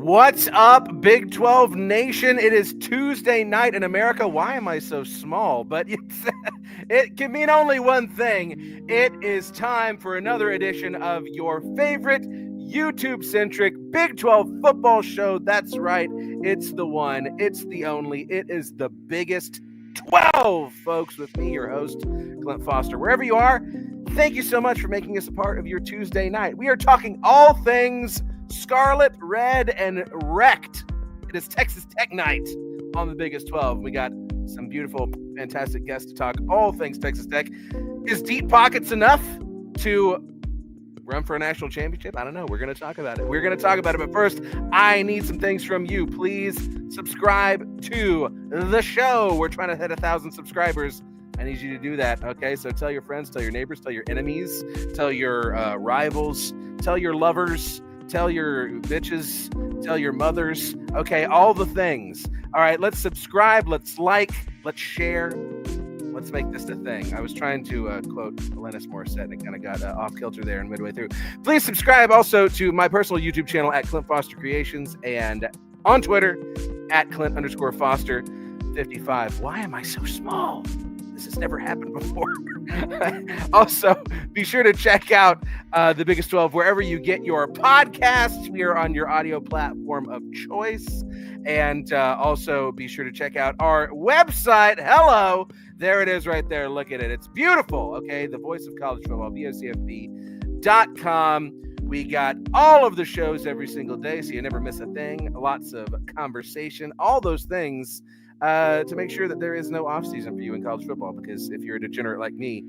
What's up, Big 12 Nation? It is Tuesday night in America. Why am I so small? But it can mean only one thing. It is time for another edition of your favorite YouTube-centric Big 12 football show. That's right. It's the one. It's the only. It is the biggest 12, folks, with me, your host, Clint Foster. Wherever you are, thank you so much for making us a part of your Tuesday night. We are talking all things Scarlet, Red, and Wrecked. It is Texas Tech night on the biggest 12. We got some beautiful, fantastic guests to talk all things Texas Tech. Is deep pockets enough to run for a national championship? I don't know. We're going to talk about it. But first, I need some things from you. Please subscribe to the show. We're trying to hit 1,000 subscribers. I need you to do that, okay? So tell your friends, tell your neighbors, tell your enemies, tell your rivals, tell your lovers, tell your bitches, tell your mothers, okay? All the things. All right, let's subscribe, let's like, let's share. Let's make this a thing. I was trying to quote Alanis Morissette, and it kind of got off kilter there and midway through. Please subscribe also to my personal YouTube channel at Clint Foster Creations and on Twitter at Clint_Foster55. Why am I so small? This has never happened before. Also, be sure to check out the Biggest 12 wherever you get your podcasts. We are on your audio platform of choice. And also be sure to check out our website. Hello. There it is right there. Look at it. It's beautiful. Okay. The voice of college football, VOCFB.com. We got all of the shows every single day, so you never miss a thing. Lots of conversation, all those things to make sure that there is no off season for you in college football. Because if you're a degenerate like me,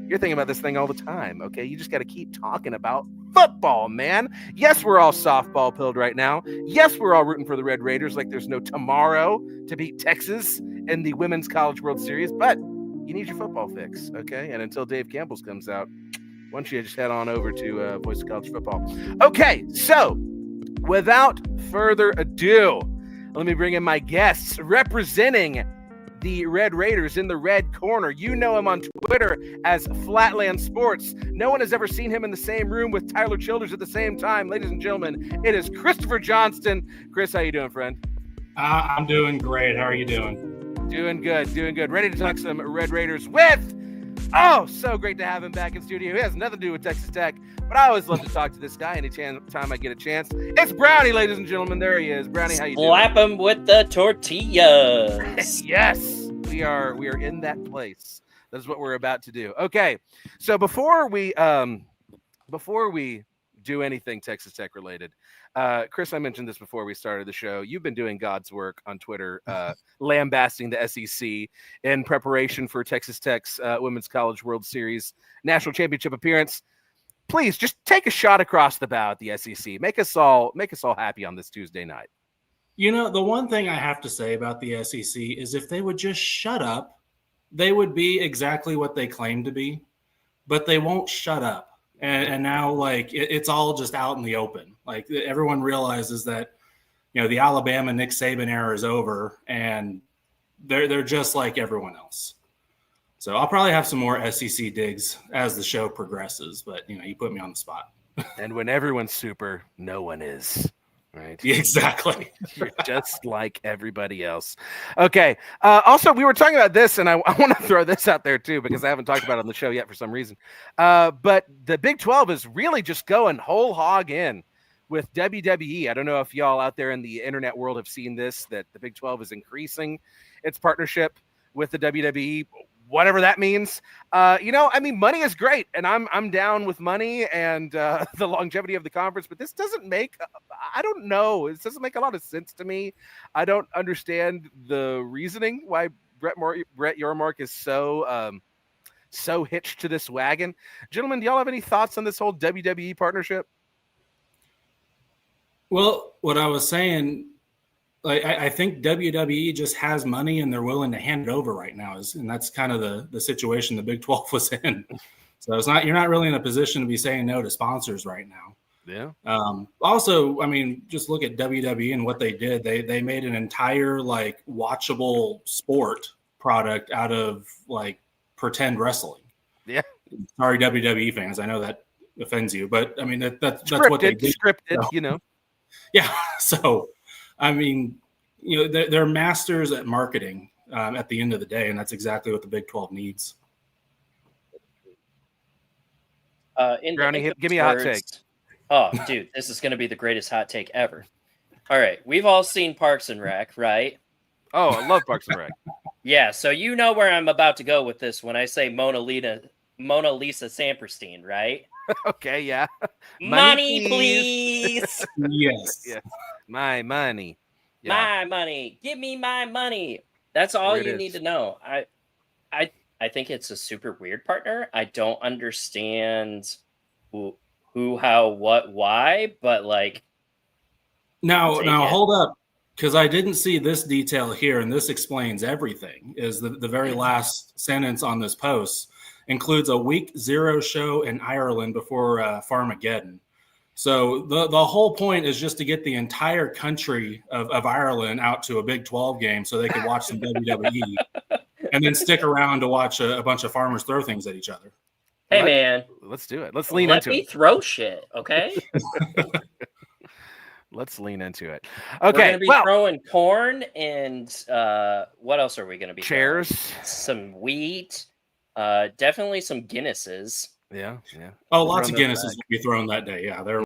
you're thinking about this thing all the time. Okay. You just got to keep talking about football, man. Yes, we're all softball pilled right now. Yes, we're all rooting for the Red Raiders like there's no tomorrow to beat Texas in the Women's College World Series, but you need your football fix, okay? And until Dave Campbell's comes out, why don't you just head on over to Voice of College Football. Okay, so without further ado, let me bring in my guests representing the Red Raiders in the red corner. You know him on Twitter as Flatland Sports. No one has ever seen him in the same room with Tyler Childers at the same time. Ladies and gentlemen, it is Christopher Johnston. Chris, how you doing, friend? I'm doing great. How are you doing? Doing good. Ready to talk some Red Raiders with, so great to have him back in studio. He has nothing to do with Texas Tech, but I always love to talk to this guy anytime I get a chance. It's Brownie, ladies and gentlemen. There he is. Brownie, how you doing? Slap him with the tortillas. Yes, we are in that place. That is what we're about to do. Okay, so before we do anything Texas Tech related, Chris, I mentioned this before we started the show. You've been doing God's work on Twitter, lambasting the SEC in preparation for Texas Tech's Women's College World Series National Championship appearance. Please just take a shot across the bow at the SEC. Make us all happy on this Tuesday night. You know, the one thing I have to say about the SEC is if they would just shut up, they would be exactly what they claim to be, but they won't shut up. And now, like, it's all just out in the open. Like, everyone realizes that, you know, the Alabama Nick Saban era is over, and they're just like everyone else. So I'll probably have some more SEC digs as the show progresses, but, you know, you put me on the spot. And when everyone's super, no one is. Right. Exactly. You're just like everybody else. Okay. Also, we were talking about this, and I want to throw this out there too, because I haven't talked about it on the show yet for some reason. But the Big 12 is really just going whole hog in with WWE. I don't know if y'all out there in the internet world have seen this, that the Big 12 is increasing its partnership with the WWE. Whatever that means. Money is great, and I'm down with money and the longevity of the conference, but this doesn't make, I don't know, it doesn't make a lot of sense to me. I don't understand the reasoning why Brett Yormark is so hitched to this wagon. Gentlemen, do y'all have any thoughts on this whole WWE partnership? Well, what I was saying, like, I think WWE just has money and they're willing to hand it over right now, and that's kind of the situation the Big 12 was in. So you're not really in a position to be saying no to sponsors right now. Yeah. Also, I mean, just look at WWE and what they did. They made an entire, like, watchable sport product out of, like, pretend wrestling. Yeah. Sorry, WWE fans. I know that offends you, but I mean that's what they did. Scripted, so. Yeah. So I mean, they're masters at marketing at the end of the day, and that's exactly what the Big 12 needs. In Brownie, the give me a hot take. Oh, dude, this is going to be the greatest hot take ever. All right, we've all seen Parks and Rec, right? Oh, I love Parks and Rec. Yeah, so you know where I'm about to go with this when I say Mona Lisa Samperstein, right? Okay, yeah. Money, please. Yes. Yeah. My money. Yeah. My money. Give me my money. That's all Here it you need is. to know. I think it's a super weird partner. I don't understand who, how, what, why, but like. Now take it. hold up, because I didn't see this detail here, and this explains everything. Is the very last sentence on this post includes a week 0 show in Ireland before Farmageddon. So the whole point is just to get the entire country of Ireland out to a Big 12 game so they could watch some WWE and then stick around to watch a bunch of farmers throw things at each other. Hey, man. Let's do it. Let's lean Let into me it. throw shit, okay? Let's lean into it. We're Okay, going to be throwing corn and what else are we going to be chairs, throwing? Some wheat, definitely some Guinnesses. Yeah. Oh, lots of Guinnesses will be thrown that day. Yeah, they're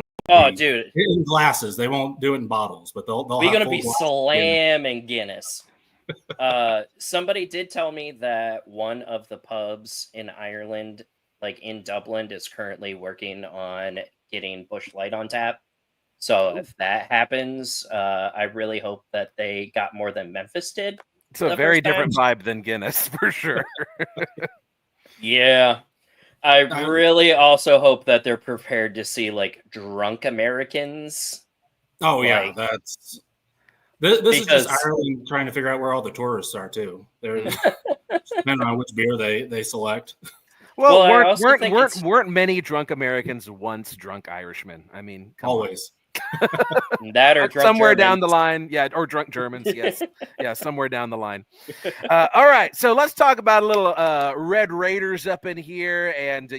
dude, in glasses. They won't do it in bottles, but they'll we're going to be glasses. slamming Guinness. Somebody did tell me that one of the pubs in Ireland, like in Dublin, is currently working on getting Busch Light on tap. So if that happens, I really hope that they got more than Memphis did. It's a very different vibe than Guinness, for sure. Yeah. I really also hope that they're prepared to see like drunk Americans. Oh, yeah. That's this is just Ireland trying to figure out where all the tourists are, too. They're depending on which beer they select. Well, weren't many drunk Americans once drunk Irishmen? I mean, always. That or drunk somewhere Germans. Down the line, yeah, or drunk Germans, yes, yeah, somewhere down the line. All right, so let's talk about a little Red Raiders up in here, and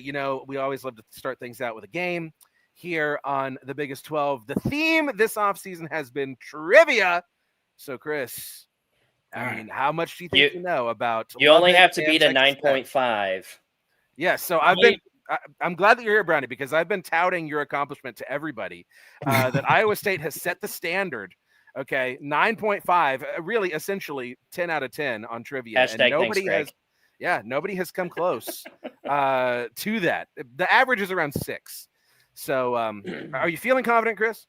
we always love to start things out with a game here on the Biggest 12. The theme this offseason has been trivia. So, Chris, I mean, how much do you think you know about? You only have to beat a 9.5. Yeah, so I'm glad that you're here, Brownie, because I've been touting your accomplishment to everybody that Iowa State has set the standard. Okay, 9.5, really, essentially 10 out of 10 on trivia, Hashtag and nobody has come close to that. The average is around 6. So, are you feeling confident, Chris?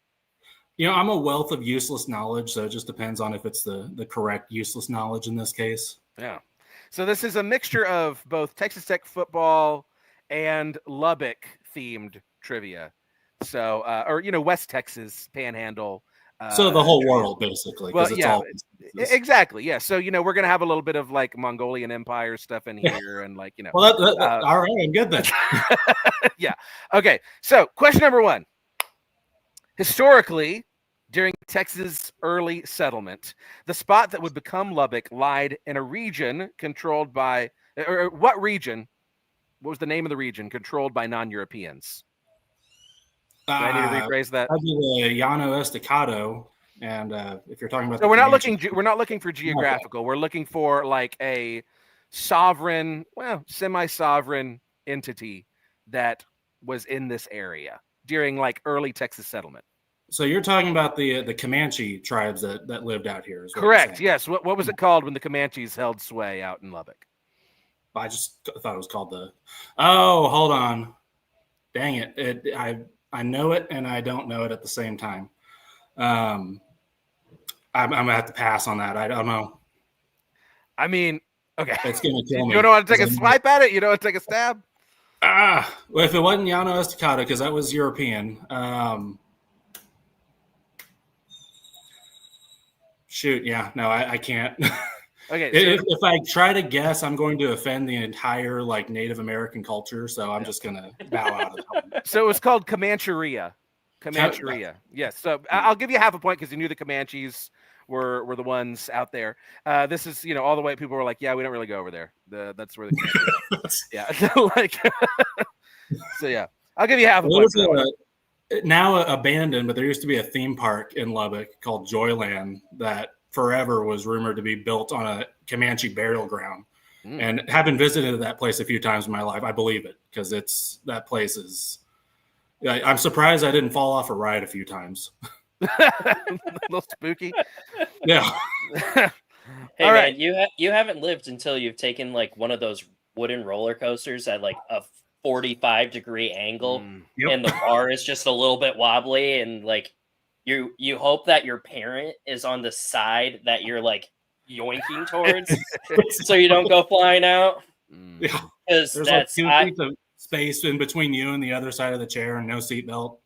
I'm a wealth of useless knowledge, so it just depends on if it's the correct useless knowledge in this case. Yeah. So this is a mixture of both Texas Tech football and Lubbock themed trivia. So, or West Texas Panhandle. So the whole world, basically. Well, yeah, exactly. Yeah. So we're gonna have a little bit of like Mongolian Empire stuff in here, and like Well, all right, I'm good then. Yeah. Okay. So, question number 1. Historically, during Texas' early settlement, the spot that would become Lubbock lied in a region controlled by, or what region? What was the name of the region controlled by non-Europeans? Do I need to rephrase that? That'd be the Llano Estacado, and if you're talking about, so we're not looking for geographical. Okay. We're looking for like a sovereign, semi-sovereign entity that was in this area during like early Texas settlement. So you're talking about the Comanche tribes that lived out here. Correct. Yes. What was it called when the Comanches held sway out in Lubbock? I just thought it was called Oh, hold on. Dang it. I know it and I don't know it at the same time. I'm gonna have to pass on that. I don't know. I mean, okay. It's gonna kill me. You don't want to take a swipe at it? You don't want to take a stab? Well, if it wasn't Llano Estacado, because that was European. Shoot, yeah, no, I can't. Okay, if I try to guess, I'm going to offend the entire like Native American culture, so I'm just gonna bow out of that one. So it was called Comancheria. Comancheria. Yes. So I'll give you half a point because you knew the Comanches were the ones out there. This is all the way people were like, yeah, we don't really go over there. That's where the Comanches. Yeah. Like. So yeah, I'll give you half a point. now abandoned, but there used to be a theme park in Lubbock called Joyland that forever was rumored to be built on a Comanche burial ground. And having visited that place a few times in my life, I believe it, because that place is. I'm surprised I didn't fall off a ride a few times. A little spooky. Yeah. Hey All man, right. you haven't lived until you've taken like one of those wooden roller coasters at like a 45-degree angle, Yep. and the bar is just a little bit wobbly, and like you hope that your parent is on the side that you're like yoinking towards, so you don't go flying out. Yeah. Because There's like 2 feet of space in between you and the other side of the chair, and no seatbelt.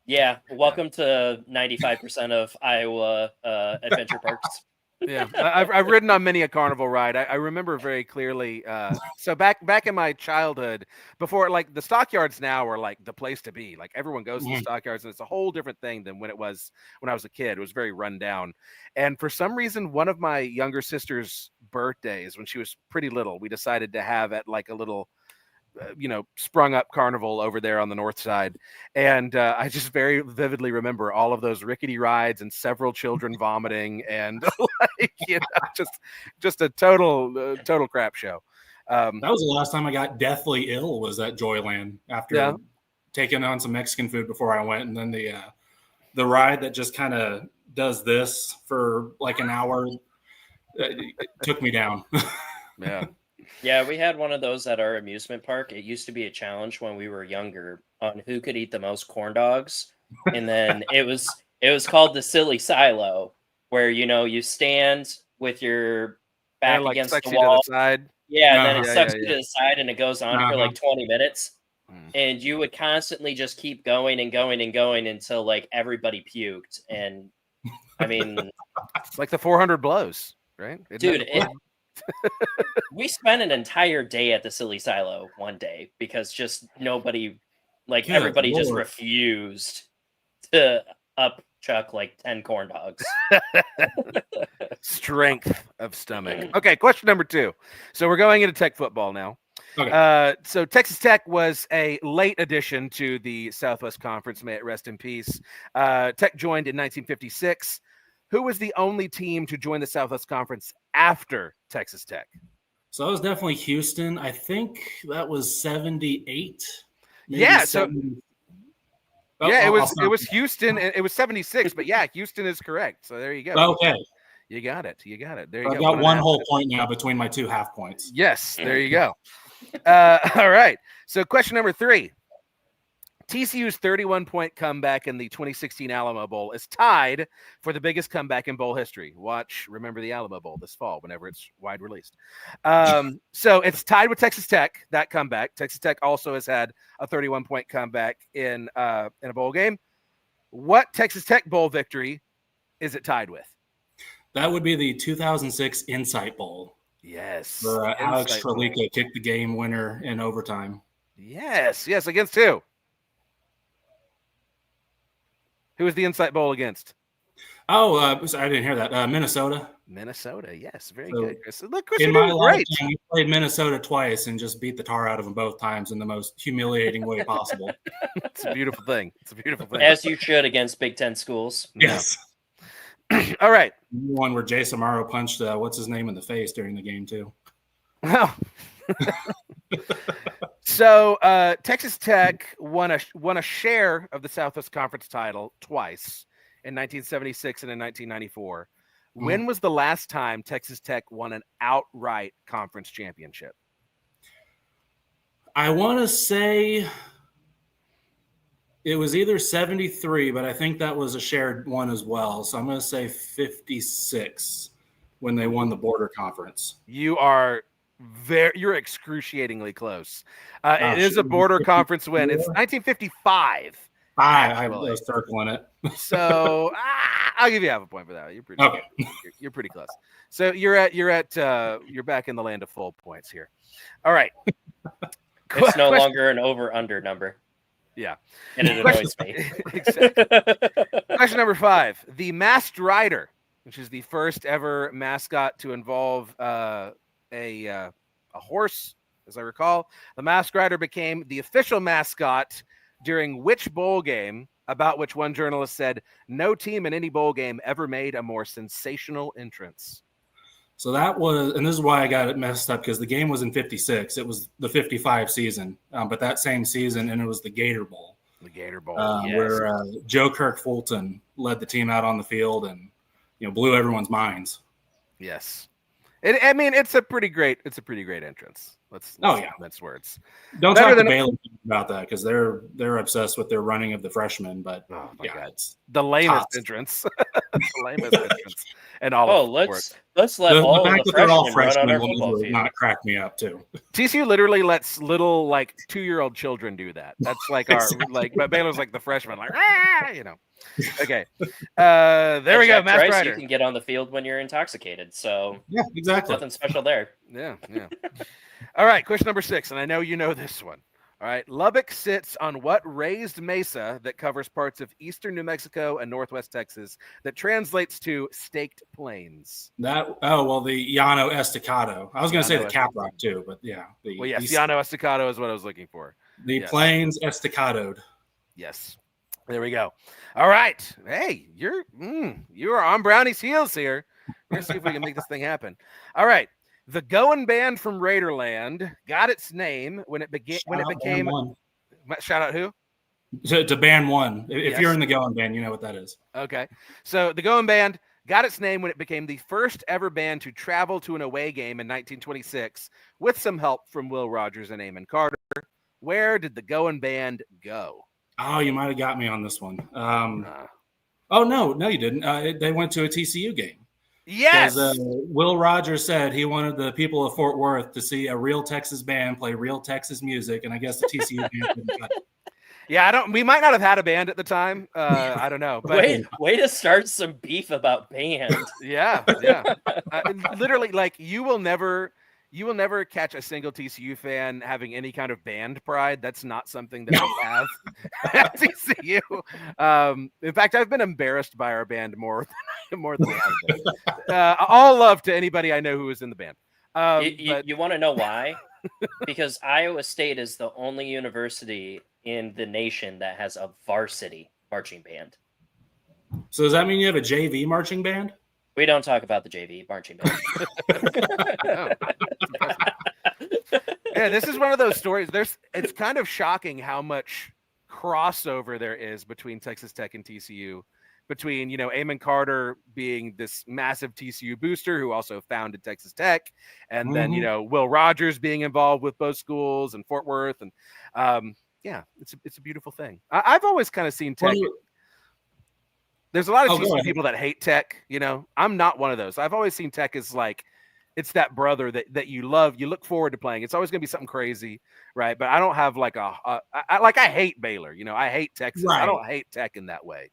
Yeah, welcome to 95% of Iowa adventure parks. Yeah, I've ridden on many a carnival ride. I remember very clearly. So back in my childhood, before like the stockyards now are like the place to be. Like everyone goes to the stockyards, and it's a whole different thing than when I was a kid. It was very run down. And for some reason, one of my younger sister's birthdays, when she was pretty little, we decided to have at like a little sprung up carnival over there on the north side. And I just very vividly remember all of those rickety rides and several children vomiting and like, just a total crap show. That was the last time I got deathly ill, was at Joyland after taking on some Mexican food before I went. And then the ride that just kind of does this for like an hour, it took me down. Yeah. Yeah, we had one of those at our amusement park. It used to be a challenge when we were younger on who could eat the most corn dogs. And then it was called the silly silo, where you stand with your back like against sucks the you to wall. the side. Yeah, and then it Yeah, sucks yeah, you yeah. to the side, and it goes on for like 20 minutes. And you would constantly just keep going and going and going until like everybody puked. And I mean, It's like the 400 blows, right? dude, we spent an entire day at the silly silo one day because just nobody, like Good everybody just Lord. refused to upchuck like 10 corn dogs. Strength of stomach. Okay, question number 2. So we're going into Tech football now. Okay. So Texas Tech was a late addition to the Southwest Conference. May it rest in peace. Tech joined in 1956. Who was the only team to join the Southwest Conference after Texas Tech? So that was definitely Houston. I think that was 78. Yeah, 70. It was Houston. It was 76, but yeah, Houston is correct. So there you go. Okay. You got it. There you I've go. got one whole point now between my 2 half points. Yes, there you go. All right. So question number 3. TCU's 31-point comeback in the 2016 Alamo Bowl is tied for the biggest comeback in bowl history. Remember the Alamo Bowl this fall whenever it's wide released. So it's tied with Texas Tech, that comeback. Texas Tech also has had a 31-point comeback in a bowl game. What Texas Tech bowl victory is it tied with? That would be the 2006 Insight Bowl. Yes. Where Alex Trelica kicked the game winner in overtime. Yes, against who? Who was the Insight Bowl against? Oh, I didn't hear that. Minnesota. Minnesota, yes, very good, Chris. Look, Chris, in you're my doing great. lifetime, we played Minnesota twice and just beat the tar out of them both times in the most humiliating way possible. It's a beautiful thing. As you should against Big Ten schools. Yes. All right. One where Jason Amaro punched what's his name in the face during the game too. Well. So Texas Tech won a share of the Southwest Conference title twice, in 1976 and in 1994. When was the last time Texas Tech won an outright conference championship? I want to say it was either 73, but I think that was a shared one as well. So I'm going to say 56 when they won the Border Conference. You're excruciatingly close. It is a Border Conference win. It's 1955. I was circling it. So I'll give you half a point for that. You're pretty okay. You're pretty close. So you're back in the land of full points here. All right. It's no longer an over/under number. Yeah. And it annoys me. Exactly. Question number 5. The Masked Rider, which is the first ever mascot to involve a horse, as I recall. The Masked Rider became the official mascot during which bowl game about which one journalist said, "No team in any bowl game ever made a more sensational entrance." So that was, and this is why I got it messed up, because the game was in 56. It was the 55 season, but that same season, and it was the Gator Bowl. The Gator Bowl, yes. Where Joe Kirk Fulton led the team out on the field and blew everyone's minds. Yes. It's a pretty great entrance. Let's mince words. Don't talk to Baylor about that, because they're obsessed with their running of the freshmen. But God. it's the lamest entrance. The lamest entrance. And all let's let all the freshmen run on our football field. Not crack me up too. TCU literally lets little 2-year-old children do that. That's like our but Baylor's like the freshman, Okay. There we go. Master Rider. You can get on the field when you're intoxicated. So yeah, exactly. Nothing special there. Yeah. All right, question number 6, and I know you know this one. All right, Lubbock sits on what raised mesa that covers parts of eastern New Mexico and northwest Texas that translates to staked plains? The Llano Estacado. I was going to say the Cap Rock too, but yeah. Llano Estacado is what I was looking for. The plains estacadoed. Yes. There we go. All right. Hey, you are on Brownie's heels here. We're going to see if we can make this thing happen. All right. The Goin' Band from Raiderland got its name when it became. Shout out who? To Band 1. If you're in the Goin' Band, you know what that is. Okay. So the Goin' Band got its name when it became the first ever band to travel to an away game in 1926 with some help from Will Rogers and Eamon Carter. Where did the Goin' Band go? Oh, you might have got me on this one. Oh, no, you didn't. They went to a TCU game. Yes. Will Rogers said he wanted the people of Fort Worth to see a real Texas band play real Texas music, and I guess the TCU band didn't cut it. Yeah, we might not have had a band at the time. I don't know. But way to start some beef about band. Yeah. Literally, you will never catch a single TCU fan having any kind of band pride. That's not something that we have at TCU. In fact, I've been embarrassed by our band more than I have been. All love to anybody I know who is in the band. You want to know why? Because Iowa State is the only university in the nation that has a varsity marching band. So does that mean you have a JV marching band? We don't talk about the JV marching band. Yeah, this is one of those stories. It's kind of shocking how much crossover there is between Texas Tech and TCU. Between, Eamon Carter being this massive TCU booster who also founded Texas Tech, and then, Will Rogers being involved with both schools and Fort Worth. And it's a beautiful thing. I've always kind of seen Tech. There's a lot of TCU people that hate Tech. I'm not one of those. I've always seen Tech as it's that brother that you love, you look forward to playing. It's always going to be something crazy, right? But I don't have I hate Baylor. I hate Texas. Right. I don't hate Tech in that way.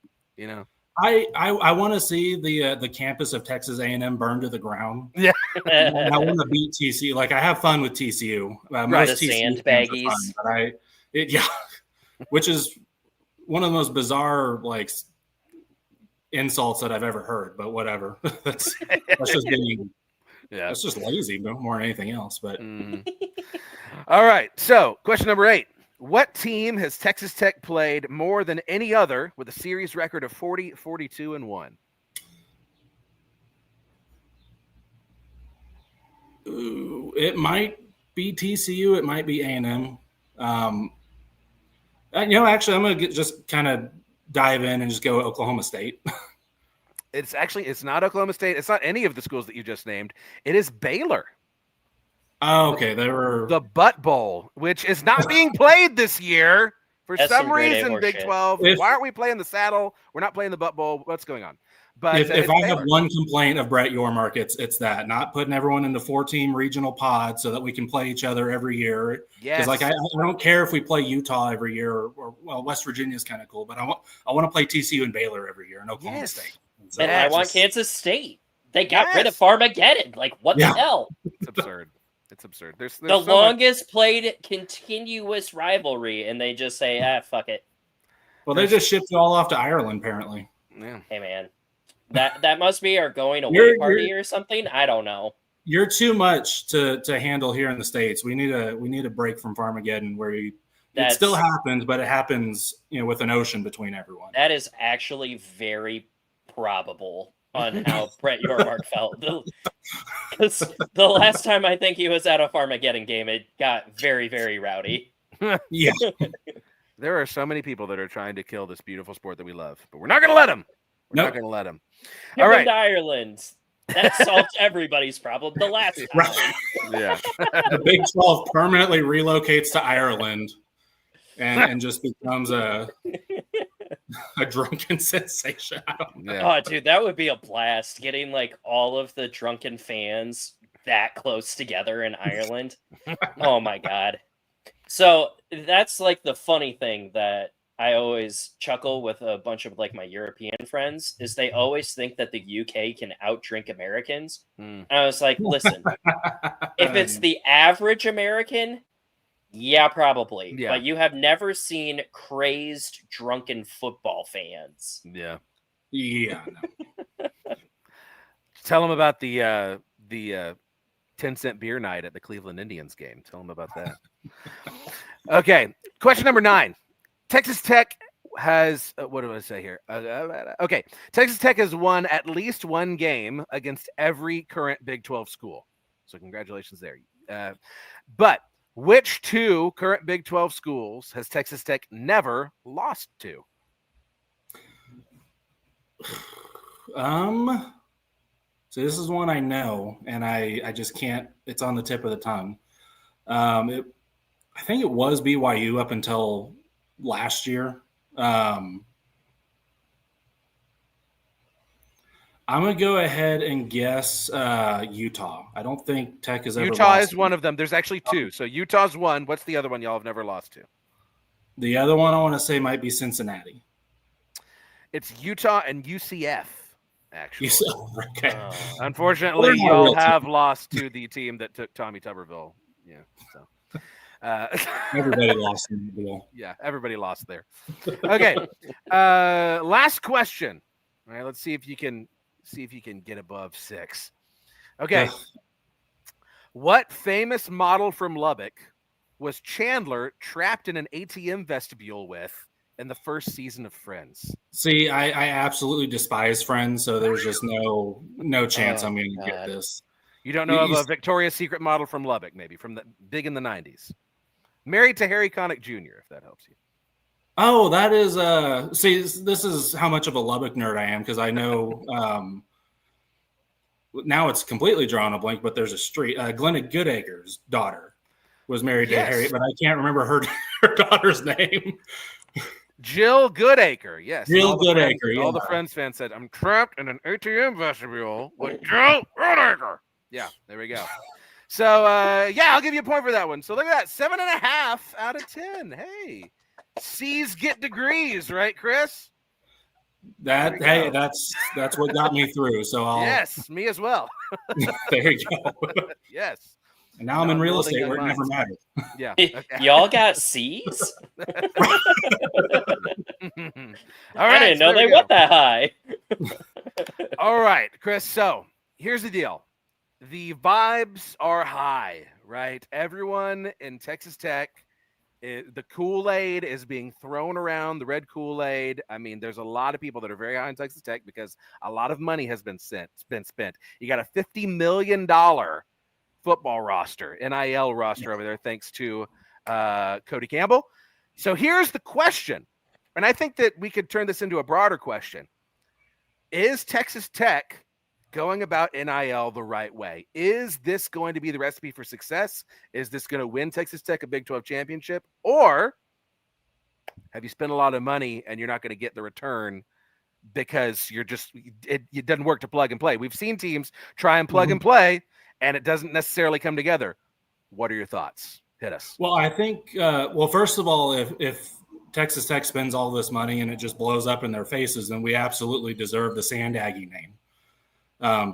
I want to see the campus of Texas A&M burned to the ground. Yeah, I want to beat TCU. I have fun with TCU. Most the sandbaggies, which is one of the most bizarre insults that I've ever heard. But whatever, that's just being. Yeah, it's just lazy, more than anything else. But all right. So, question number 8. What team has Texas Tech played more than any other with a series record of 40, 42, and 1? Ooh, it might be TCU. It might be A&M. Actually, I'm going to just kind of dive in and just go Oklahoma State. It's not Oklahoma State. It's not any of the schools that you just named. It is Baylor. Oh, okay. They were the Butt Bowl, which is not being played this year for some reason. Big 12. Why aren't we playing the Saddle? We're not playing the Butt Bowl. What's going on? But if I have one complaint of Brett Yormark, it's that not putting everyone into 4-team regional pods so that we can play each other every year. Yes. Because I don't care if we play Utah every year or West Virginia is kind of cool, but I want to play TCU and Baylor every year and Oklahoma State. So and I want Kansas State. They got rid of Farmageddon. What the hell? It's absurd. It's absurd. There's the longest played continuous rivalry, and they just say, fuck it. Well, they just shipped it all off to Ireland, apparently. Yeah. Hey, man. That must be our going away party or something. I don't know. You're too much to handle here in the States. We need a break from Farmageddon where It still happens, but it happens, with an ocean between everyone. That is actually very probable on how Brett Yormark felt. Because the last time I think he was at a Farmageddon game, it got very, very rowdy. Yeah. There are so many people that are trying to kill this beautiful sport that we love, but we're not going to let them. We're not going to let them. All right. To Ireland. That solved everybody's problem the last time. Right. Yeah. The Big 12 permanently relocates to Ireland and just becomes a drunken sensation. Yeah. Oh, dude, that would be a blast. Getting like all of the drunken fans that close together in Ireland. Oh my God. So that's like the funny thing that I always chuckle with a bunch of like my European friends is they always think that the UK can outdrink Americans. And I was like, listen, if it's the average American, yeah, probably. Yeah. But you have never seen crazed drunken football fans. Yeah. Yeah. No. Tell them about the 10-cent beer night at the Cleveland Indians game. Tell them about that. Okay. Question number 9. Texas Tech has, what do I say here? Okay. Texas Tech has won at least one game against every current Big 12 school. So congratulations there. But which 2 current Big 12 schools has Texas Tech never lost to? So this is one I know, and I just can't, it's on the tip of the tongue. I think it was BYU up until last year. I'm going to go ahead and guess Utah. I don't think Tech has ever lost. Utah is one of them. There's actually 2. So Utah's one. What's the other one y'all have never lost to? The other one I want to say might be Cincinnati. It's Utah and UCF, actually. Okay. Unfortunately, y'all have lost to the team that took Tommy Tuberville. Yeah, so. Everybody lost in the deal. Yeah, everybody lost there. Okay. Last question. All right, let's see if you can get above 6. Okay. What famous model from Lubbock was Chandler trapped in an ATM vestibule with in the first season of Friends? See, I absolutely despise Friends, so there's just no chance I'm going to get this. You don't know of a Victoria's Secret model from Lubbock, maybe from the big in the 90s. Married to Harry Connick Jr., if that helps you. Oh, that is see, this is how much of a Lubbock nerd I am, because I know now it's completely drawn a blank, but there's a street. Glenna Goodacre's daughter was married to Harry, but I can't remember her daughter's name. Jill Goodacre, yes. Jill Goodacre. All the Friends fans said, I'm trapped in an ATM vestibule with Jill Goodacre. Yeah, there we go. So, I'll give you a point for that one. So look at that, 7.5 out of 10. Hey, C's get degrees, right, Chris? That's what got me through. So yes, me as well. There you go. Yes. And now I'm in real estate where it never mattered. Yeah. Okay. Y'all got C's? All right, I didn't know they went that high. All right, Chris. So here's the deal. The vibes are high, right? Everyone in Texas Tech, the Kool-Aid is being thrown around, the red Kool-Aid. I mean, there's a lot of people that are very high in Texas Tech because a lot of money has been spent. You got a $50 million football roster, NIL roster over there, thanks to Cody Campbell. So here's the question, and I think that we could turn this into a broader question. Is Texas Tech going about NIL the right way? Is this going to be the recipe for success? Is this going to win Texas Tech a Big 12 championship? Or have you spent a lot of money and you're not going to get the return because it doesn't work to plug and play? We've seen teams try and plug and play, and it doesn't necessarily come together. What are your thoughts? Hit us. Well, I think, first of all, if Texas Tech spends all this money and it just blows up in their faces, then we absolutely deserve the Sand Aggie name.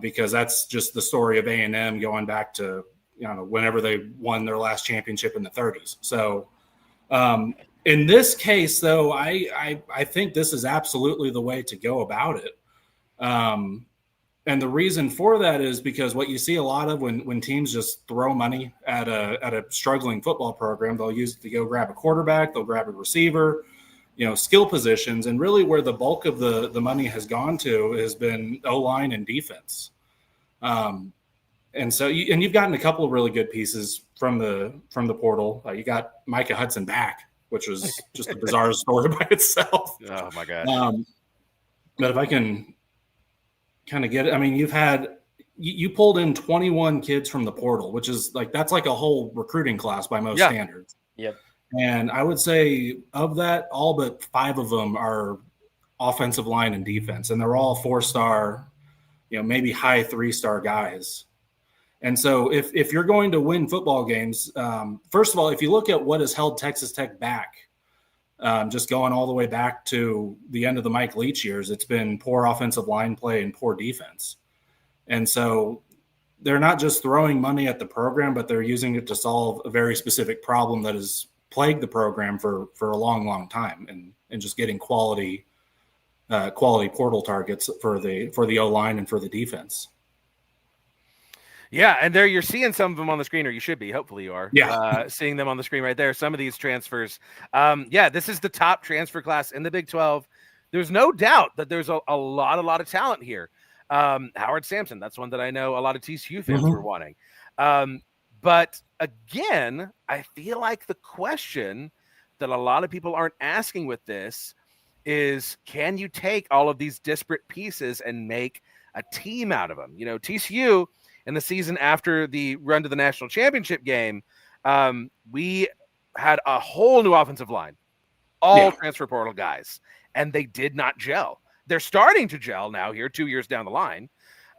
Because that's just the story of A&M going back to, whenever they won their last championship in the 30s. So in this case, though, I think this is absolutely the way to go about it. And the reason for that is because what you see a lot of when teams just throw money at a struggling football program, they'll use it to go grab a quarterback, they'll grab a receiver, skill positions, and really where the bulk of the money has gone to has been O-line and defense. And so you've gotten a couple of really good pieces from the portal. You got Micah Hudson back, which was just a bizarre story by itself. Oh my gosh! But if I can kind of get it, I mean, you pulled in 21 kids from the portal, which is that's like a whole recruiting class by most standards. Yep. And I would say of that, all but 5 of them are offensive line and defense, and they're all 4-star, maybe high 3-star guys. And so if you're going to win football games, first of all, if you look at what has held Texas Tech back, just going all the way back to the end of the Mike Leach years, it's been poor offensive line play and poor defense. And so they're not just throwing money at the program, but they're using it to solve a very specific problem that has plagued the program for a long, long time, and just getting quality portal targets for the O-line and for the defense. Yeah, and there you're seeing some of them on the screen, or you should be. Hopefully you are. Yeah. Seeing them on the screen right there. Some of these transfers. This is the top transfer class in the Big 12. There's no doubt that there's a lot of talent here. Howard Sampson, that's one that I know a lot of TCU fans were wanting. But again, I feel like the question that a lot of people aren't asking with this is, can you take all of these disparate pieces and make a team out of them? TCU, in the season after the run to the national championship game, we had a whole new offensive line, all transfer portal guys, and they did not gel. They're starting to gel now here 2 years down the line.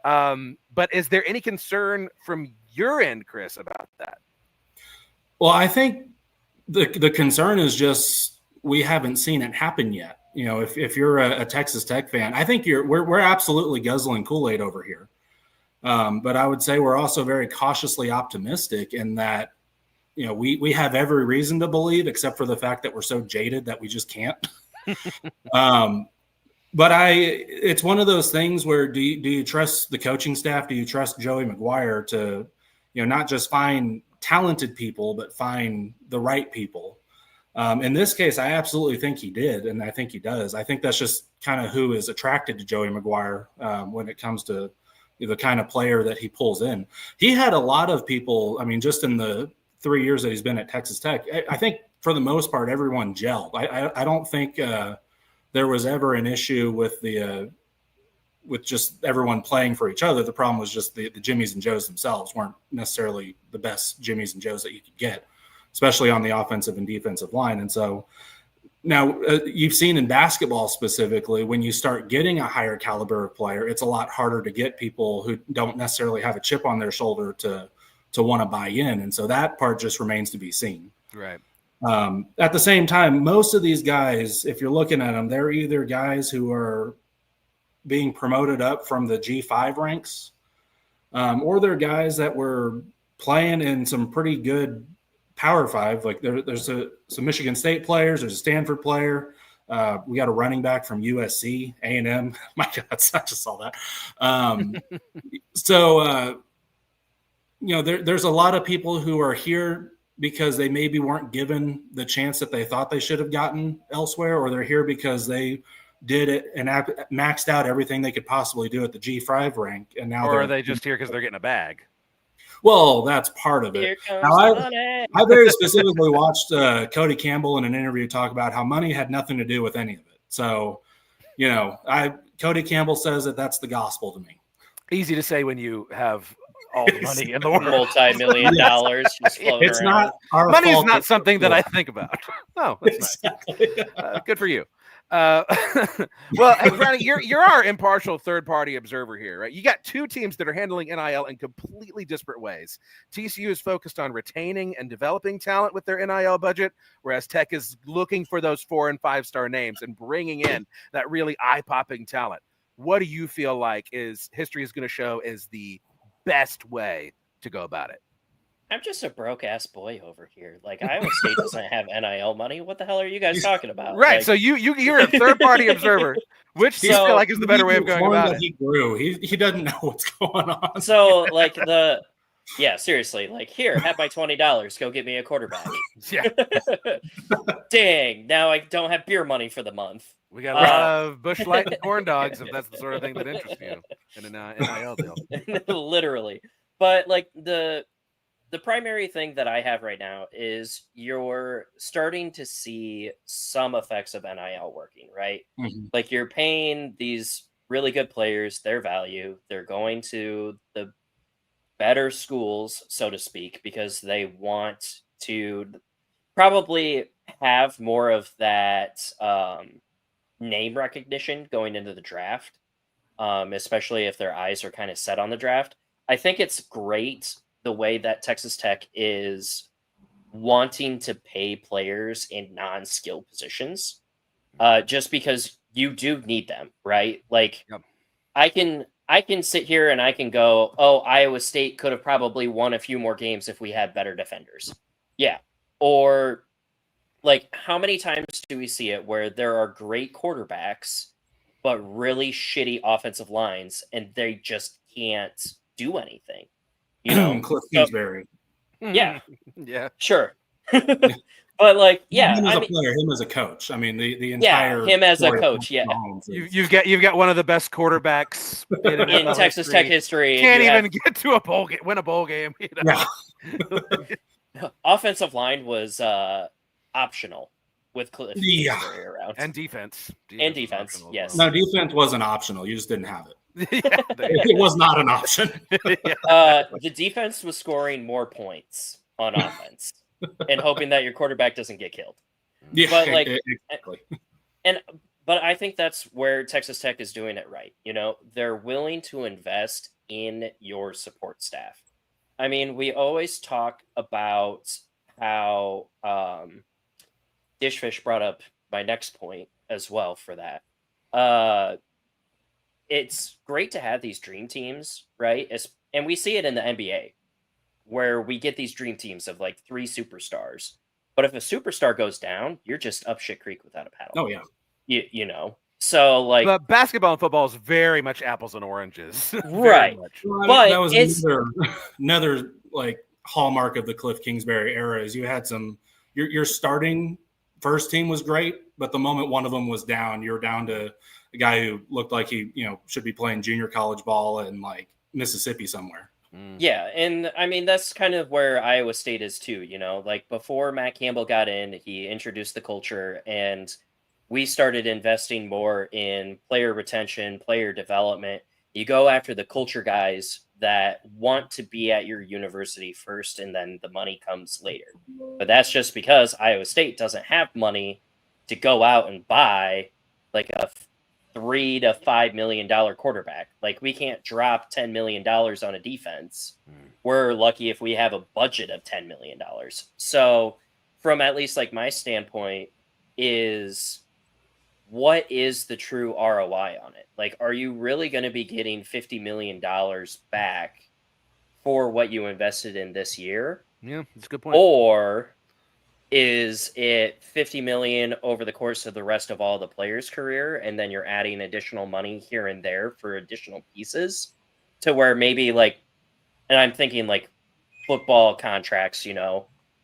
But is there any concern from your end, Chris, about that? Well, I think the concern is just we haven't seen it happen yet. If you're a Texas Tech fan, I think we're absolutely guzzling Kool-Aid over here. But I would say we're also very cautiously optimistic in that, we have every reason to believe, except for the fact that we're so jaded that we just can't. But it's one of those things where do you trust the coaching staff? Do you trust Joey McGuire to, not just find talented people, but find the right people? In this case, I absolutely think he did, and I think he does. I think that's just kind of who is attracted to Joey McGuire when it comes to the kind of player that he pulls in. He had a lot of people, I mean, just in the 3 years that he's been at Texas Tech, I think for the most part, everyone gelled. I don't think there was ever an issue with with just everyone playing for each other. The problem was just the Jimmies and Joes themselves weren't necessarily the best Jimmies and Joes that you could get, especially on the offensive and defensive line. And so now you've seen in basketball specifically, when you start getting a higher caliber of player, it's a lot harder to get people who don't necessarily have a chip on their shoulder to want to buy in. And so that part just remains to be seen. Right. At the same time, most of these guys, if you're looking at them, they're either guys who are being promoted up from the G5 ranks, or they're guys that were playing in some pretty good Power 5. Like there's some Michigan State players, there's a Stanford player. We got a running back from USC, A&M. My God, I just saw that. There's a lot of people who are here because they maybe weren't given the chance that they thought they should have gotten elsewhere, or they're here because they did it and maxed out everything they could possibly do at the G5 rank. And now, or are they just here because they're getting a bag? Well, that's part of it. Here comes now, the money. I very specifically watched Cody Campbell in an interview talk about how money had nothing to do with any of it. So, Cody Campbell says that's the gospel to me. Easy to say when you have all the money in the world. Multi-million dollars just floating It's around. not our Money is fault. not something that I think about. No, that's Exactly. nice. Good for you. Well, hey, Brownie, you're our impartial third-party observer here, right? You got two teams that are handling NIL in completely disparate ways. TCU is focused on retaining and developing talent with their NIL budget, whereas Tech is looking for those 4- and 5-star names and bringing in that really eye-popping talent. What do you feel like history is going to show is the best way to go about it? I'm just a broke ass boy over here. Like Iowa State doesn't have NIL money. What the hell are you guys talking about? Right. Like, So you're a third party observer. Which do you feel like is the better way of going about it? He grew. He doesn't know what's going on. So like yeah, seriously, like here, have my $20. Go get me a quarterback. Yeah. Dang, now I don't have beer money for the month. We got a lot of Busch Light and corn dogs, if that's the sort of thing that interests you in an NIL deal. Literally. But like the primary thing that I have right now is you're starting to see some effects of NIL working, right? Mm-hmm. Like you're paying these really good players their value. They're going to the better schools, so to speak, because they want to probably have more of that name recognition going into the draft, especially if their eyes are kind of set on the draft. I think it's great the way that Texas Tech is wanting to pay players in non-skill positions, just because you do need them, right? Like, Yep. I can sit here and I can go, oh, Iowa State could have probably won a few more games if we had better defenders. Yeah. Or like how many times do we see it where there are great quarterbacks but really shitty offensive lines and they just can't do anything? You know? Cliff Kingsbury. Yeah. Yeah. Sure. But like, yeah, him as a player, him as a coach. I mean, the entire him as a coach. Yeah, you've got one of the best quarterbacks in Texas Tech history. Can't even get to a bowl game, win a bowl game. You know? Yeah. Offensive line was optional with Cliff Kingsbury around, and defense. And defense. Yes. No, defense wasn't optional. You just didn't have it. Yeah, it was not an option. The defense was scoring more points on offense and hoping that your quarterback doesn't get killed. Yeah, but like, exactly. But I think that's where Texas Tech is doing it right. You know, they're willing to invest in your support staff. I mean, we always talk about how Dishfish brought up my next point as well for that. It's great to have these dream teams, right? And we see it in the NBA where we get these dream teams of like 3 superstars. But if a superstar goes down, you're just up shit creek without a paddle. Oh, yeah. You know? So, like... But basketball and football is very much apples and oranges. Right. Well, but that was another like hallmark of the Cliff Kingsbury era is you had some... Your starting first team was great, but the moment one of them was down, you're down to a guy who looked like he, should be playing junior college ball in like Mississippi somewhere. Yeah, and I mean that's kind of where Iowa State is too, like before Matt Campbell got in, he introduced the culture and we started investing more in player retention, player development. You go after the culture guys that want to be at your university first and then the money comes later. But that's just because Iowa State doesn't have money to go out and buy like a $3 to $5 million quarterback. Like we can't drop $10 million on a defense. We're lucky if we have a budget of $10 million. So from at least like my standpoint is what is the true ROI on it? Like, are you really going to be getting $50 million back for what you invested in this year? Yeah, that's a good point. Or is it $50 million over the course of the rest of all the players' career, and then you're adding additional money here and there for additional pieces to where maybe like, and I'm thinking like football contracts,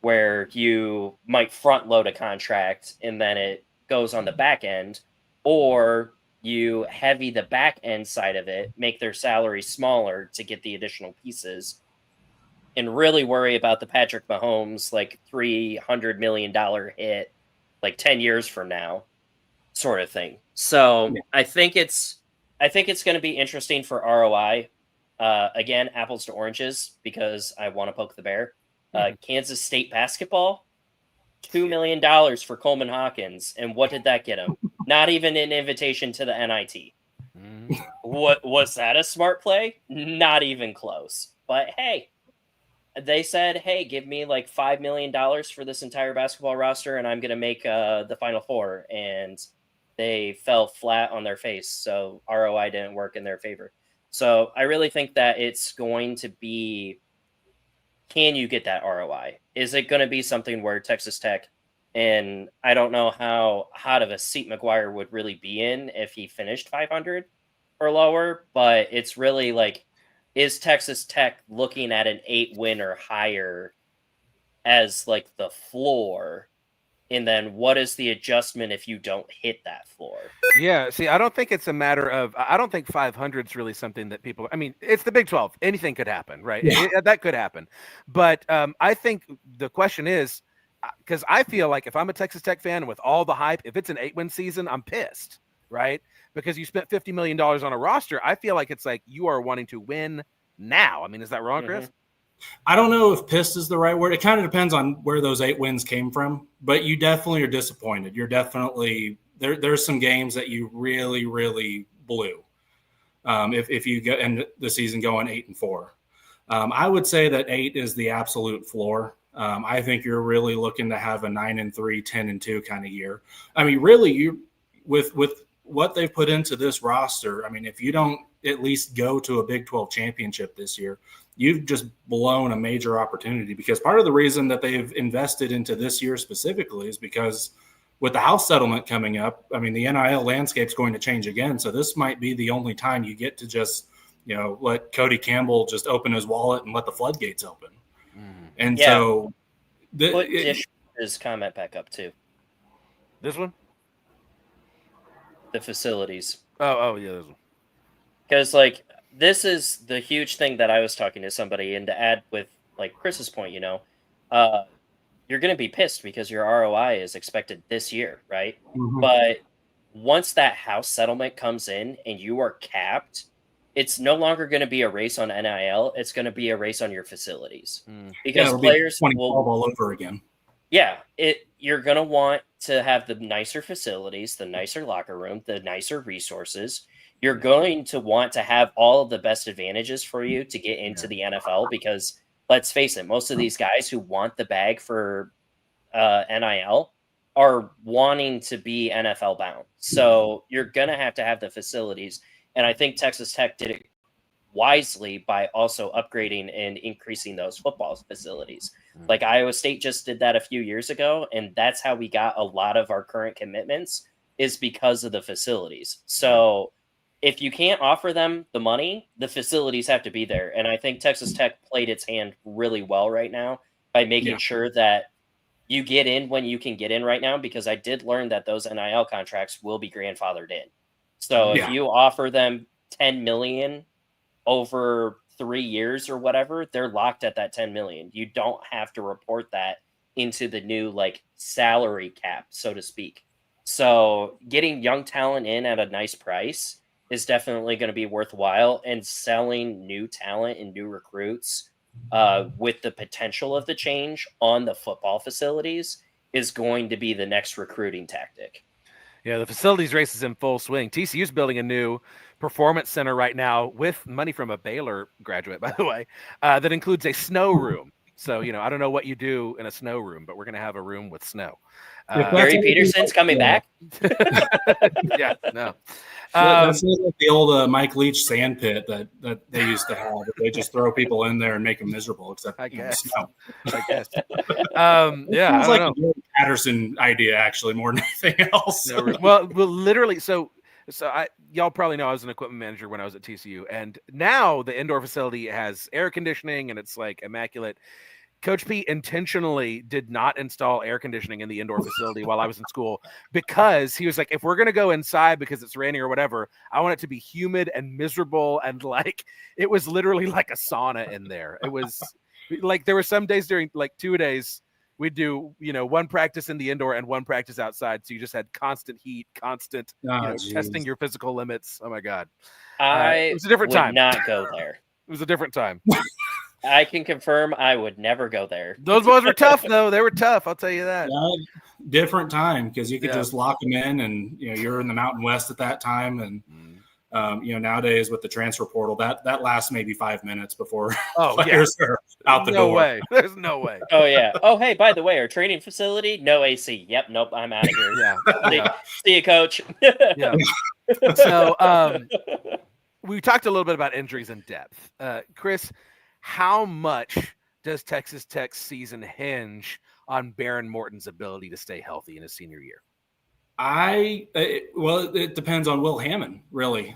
where you might front load a contract and then it goes on the back end, or you heavy the back end side of it, make their salary smaller to get the additional pieces, and really worry about the Patrick Mahomes like $300 million hit like 10 years from now sort of thing. So yeah. I think it's going to be interesting for ROI. Again, apples to oranges, because I want to poke the bear. Kansas State basketball, $2 million for Coleman Hawkins. And what did that get him? Not even an invitation to the NIT. What was that a smart play? Not even close. But hey, they said, hey, give me like $5 million for this entire basketball roster and I'm going to make the Final Four. And they fell flat on their face. So ROI didn't work in their favor. So I really think that it's going to be can you get that ROI? Is it going to be something where Texas Tech, and I don't know how hot of a seat McGuire would really be in if he finished 500 or lower, but it's really like, is Texas Tech looking at an 8-win or higher as like the floor? And then what is the adjustment if you don't hit that floor? Yeah, see, I don't think it's a matter of. I don't think 500 is really something that people. I mean, it's the Big 12. Anything could happen, right? Yeah. That could happen. But I think the question is, because I feel like if I'm a Texas Tech fan with all the hype, if it's an 8-win season, I'm pissed, right? Because you spent $50 million on a roster. I feel like it's like you are wanting to win now. I mean, is that wrong, Chris? I don't know if pissed is the right word. It kind of depends on where those 8 wins came from, but you definitely are disappointed. You're definitely there's some games that you really, really blew. If you end the season going 8-4, I would say that 8 is the absolute floor. I think you're really looking to have a 9-3, 10-2 kind of year. I mean, really, you with what they've put into this roster. I mean, if you don't at least go to a Big 12 championship this year, you've just blown a major opportunity, because part of the reason that they've invested into this year specifically is because with the house settlement coming up, I mean, the NIL landscape is going to change again. So this might be the only time you get to just, let Cody Campbell just open his wallet and let the floodgates open. And so put Dish's comment back up too. This one? The facilities. Oh yeah, this one. Because like, this is the huge thing that I was talking to somebody, and to add with like Chris's point, you're going to be pissed because your ROI is expected this year, right? Mm-hmm. But once that house settlement comes in and you are capped, it's no longer going to be a race on NIL. It's going to be a race on your facilities, because players will all over again. Yeah, you're going to want to have the nicer facilities, the nicer locker room, the nicer resources. You're going to want to have all of the best advantages for you to get into the NFL, because let's face it, most of these guys who want the bag for NIL are wanting to be NFL bound. So you're going to have the facilities. And I think Texas Tech did it wisely by also upgrading and increasing those football facilities. Like Iowa State just did that a few years ago, and that's how we got a lot of our current commitments, is because of the facilities. So if you can't offer them the money, the facilities have to be there. And I think Texas Tech played its hand really well right now by making sure that you get in when you can get in right now, because I did learn that those NIL contracts will be grandfathered in. So if you offer them $10 million over 3 years or whatever, they're locked at that $10 million. You don't have to report that into the new like salary cap, so to speak. So getting young talent in at a nice price is definitely going to be worthwhile, and selling new talent and new recruits with the potential of the change on the football facilities is going to be the next recruiting tactic. Yeah, the facilities race is in full swing. TCU's building a new performance center right now with money from a Baylor graduate, by the way, that includes a snow room. So, I don't know what you do in a snow room, but we're going to have a room with snow. Gary Peterson's coming back. Yeah, no. That's like the old Mike Leach sand pit that they used to have. They just throw people in there and make them miserable, except I guess. Snow. I guess. Yeah, it's like a Patterson idea, actually, more than anything else. No, well, literally, so y'all probably know I was an equipment manager when I was at TCU, and now the indoor facility has air conditioning and it's like immaculate. Coach P intentionally did not install air conditioning in the indoor facility while I was in school, because he was like, if we're going to go inside because it's raining or whatever, I want it to be humid and miserable. And like, it was literally like a sauna in there. It was like, there were some days during like 2 days, we'd do, one practice in the indoor and one practice outside. So you just had constant heat, constant, testing your physical limits. Oh my God. It was a different time. Not go there. It was a different time. I can confirm I would never go there. Those boys were tough, though. They were tough. I'll tell you that. Different time, because you could just lock them in, and you're in the Mountain West at that time, and nowadays with the transfer portal, that lasts maybe 5 minutes before players are out the door. No way. There's no way. Oh yeah. Oh hey, by the way, our training facility, no AC. Yep. Nope. I'm out of here. See you, coach. Yeah. So we talked a little bit about injuries in depth. Chris, how much does Texas Tech's season hinge on Baron Morton's ability to stay healthy in his senior year? Well, it depends on Will Hammond, really.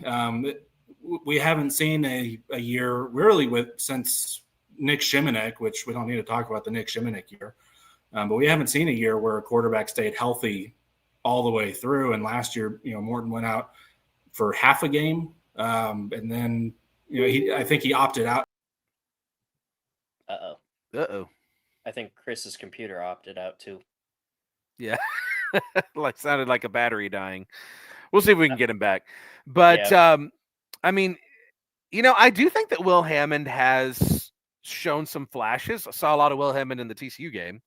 We haven't seen a year really since Nick Shimonek, which we don't need to talk about the Nick Shimonek year, but we haven't seen a year where a quarterback stayed healthy all the way through. And last year, Morton went out for half a game, and then I think he opted out. Uh-oh. I think Chris's computer opted out too. Yeah. Sounded like a battery dying. We'll see if we can get him back. But I mean, I do think that Will Hammond has shown some flashes. I saw a lot of Will Hammond in the TCU game.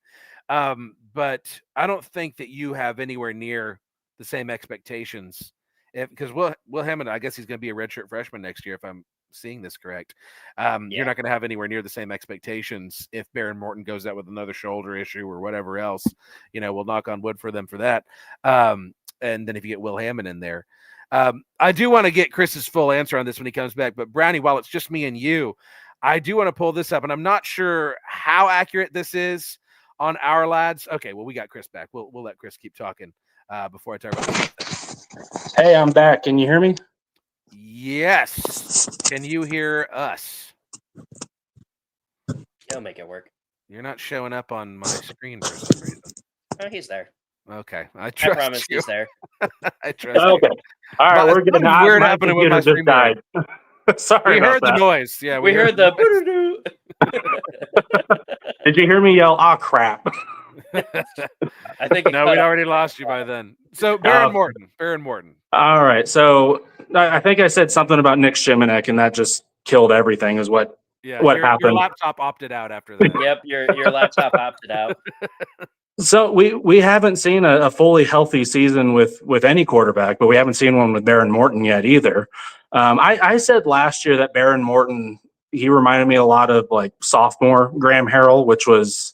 But I don't think that you have anywhere near the same expectations. Because Will Hammond, I guess he's going to be a redshirt freshman next year, if I'm seeing this correct. You're not going to have anywhere near the same expectations if Baron Morton goes out with another shoulder issue or whatever else. We'll knock on wood for them for that. And then if you get Will Hammond in there. I do want to get Chris's full answer on this when he comes back. But Brownie, while it's just me and you, I do want to pull this up. And I'm not sure how accurate this is on our lads. Okay, well, we got Chris back. We'll let Chris keep talking before I talk about this. Hey, I'm back. Can you hear me? Yes. Can you hear us? He'll make it work. You're not showing up on my screen for some reason. Oh, he's there. Okay, I promise you. He's there. I trust Okay. you. All right, we're getting weird happening with my screen. Sorry, we heard the noise. Yeah, we heard the. Did you hear me yell? "Ah, crap"? I think no, we'd already lost you by then. So Baron Morton. All right. So I think I said something about Nick Shimonek, and that just killed everything. Is what happened? Your laptop opted out after that. Yep, your laptop opted out. So we haven't seen a fully healthy season with any quarterback, but we haven't seen one with Baron Morton yet either. I said last year that Baron Morton, he reminded me a lot of like sophomore Graham Harrell, which was,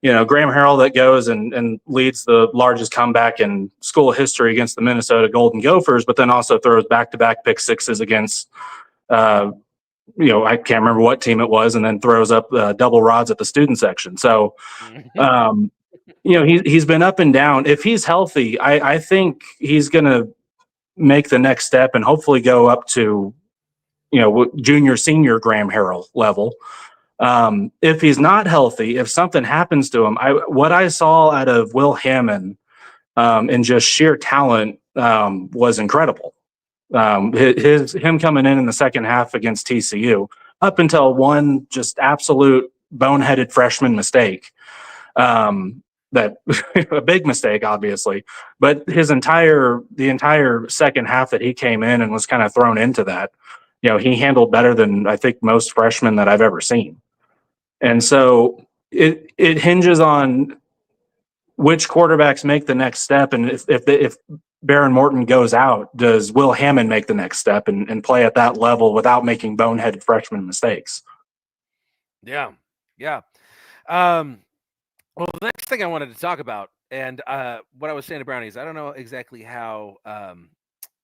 Graham Harrell that goes and leads the largest comeback in school history against the Minnesota Golden Gophers, but then also throws back-to-back pick sixes against, I can't remember what team it was, and then throws up double rods at the student section. So, he's been up and down. If he's healthy, I think he's going to make the next step and hopefully go up to, junior, senior Graham Harrell level. If he's not healthy, if something happens to him, what I saw out of Will Hammond in just sheer talent was incredible. Him coming in the second half against TCU, up until one just absolute boneheaded freshman mistake. That a big mistake, obviously, but the entire second half that he came in and was kind of thrown into that, he handled better than I think most freshmen that I've ever seen. And so it hinges on which quarterbacks make the next step. And if Baron Morton goes out, does Will Hammond make the next step and play at that level without making boneheaded freshman mistakes? Yeah. Well, the next thing I wanted to talk about, and what I was saying to Brownie is I don't know exactly how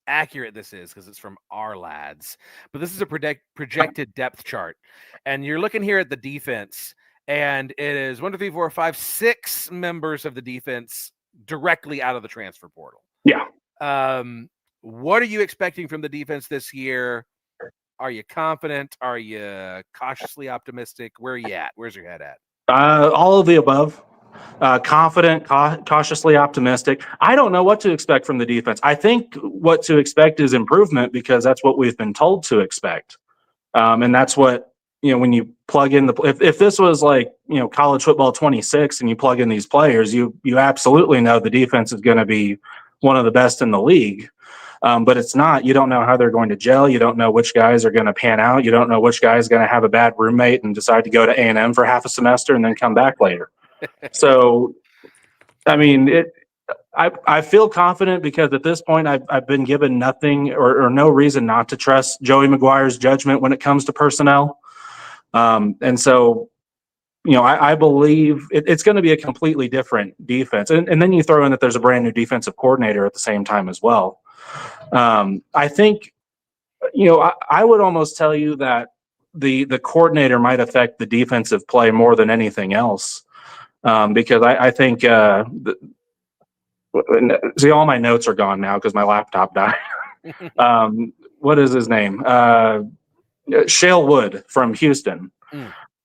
accurate this is because it's from our lads, but this is a projected depth chart. And you're looking here at the defense, and it is 1, 2, 3, 4, 5, 6 members of the defense directly out of the transfer portal. Yeah. What are you expecting from the defense this year? Are you confident? Are you cautiously optimistic? Where are you at? Where's your head at? All of the above. Confident, cautiously optimistic. I don't know what to expect from the defense. I think what to expect is improvement because that's what we've been told to expect. And that's what, when you plug in if this was like, college football 26 and you plug in these players, you absolutely know the defense is going to be one of the best in the league. But it's not. You don't know how they're going to gel. You don't know which guys are going to pan out. You don't know which guy is going to have a bad roommate and decide to go to A&M for half a semester and then come back later. So, I mean, I feel confident because at this point I've been given nothing or no reason not to trust Joey McGuire's judgment when it comes to personnel. And so, I believe it's going to be a completely different defense. And then you throw in that there's a brand new defensive coordinator at the same time as well. I think, I would almost tell you that the coordinator might affect the defensive play more than anything else. Because I think see, all my notes are gone now because my laptop died. What is his name? Shale Wood from Houston.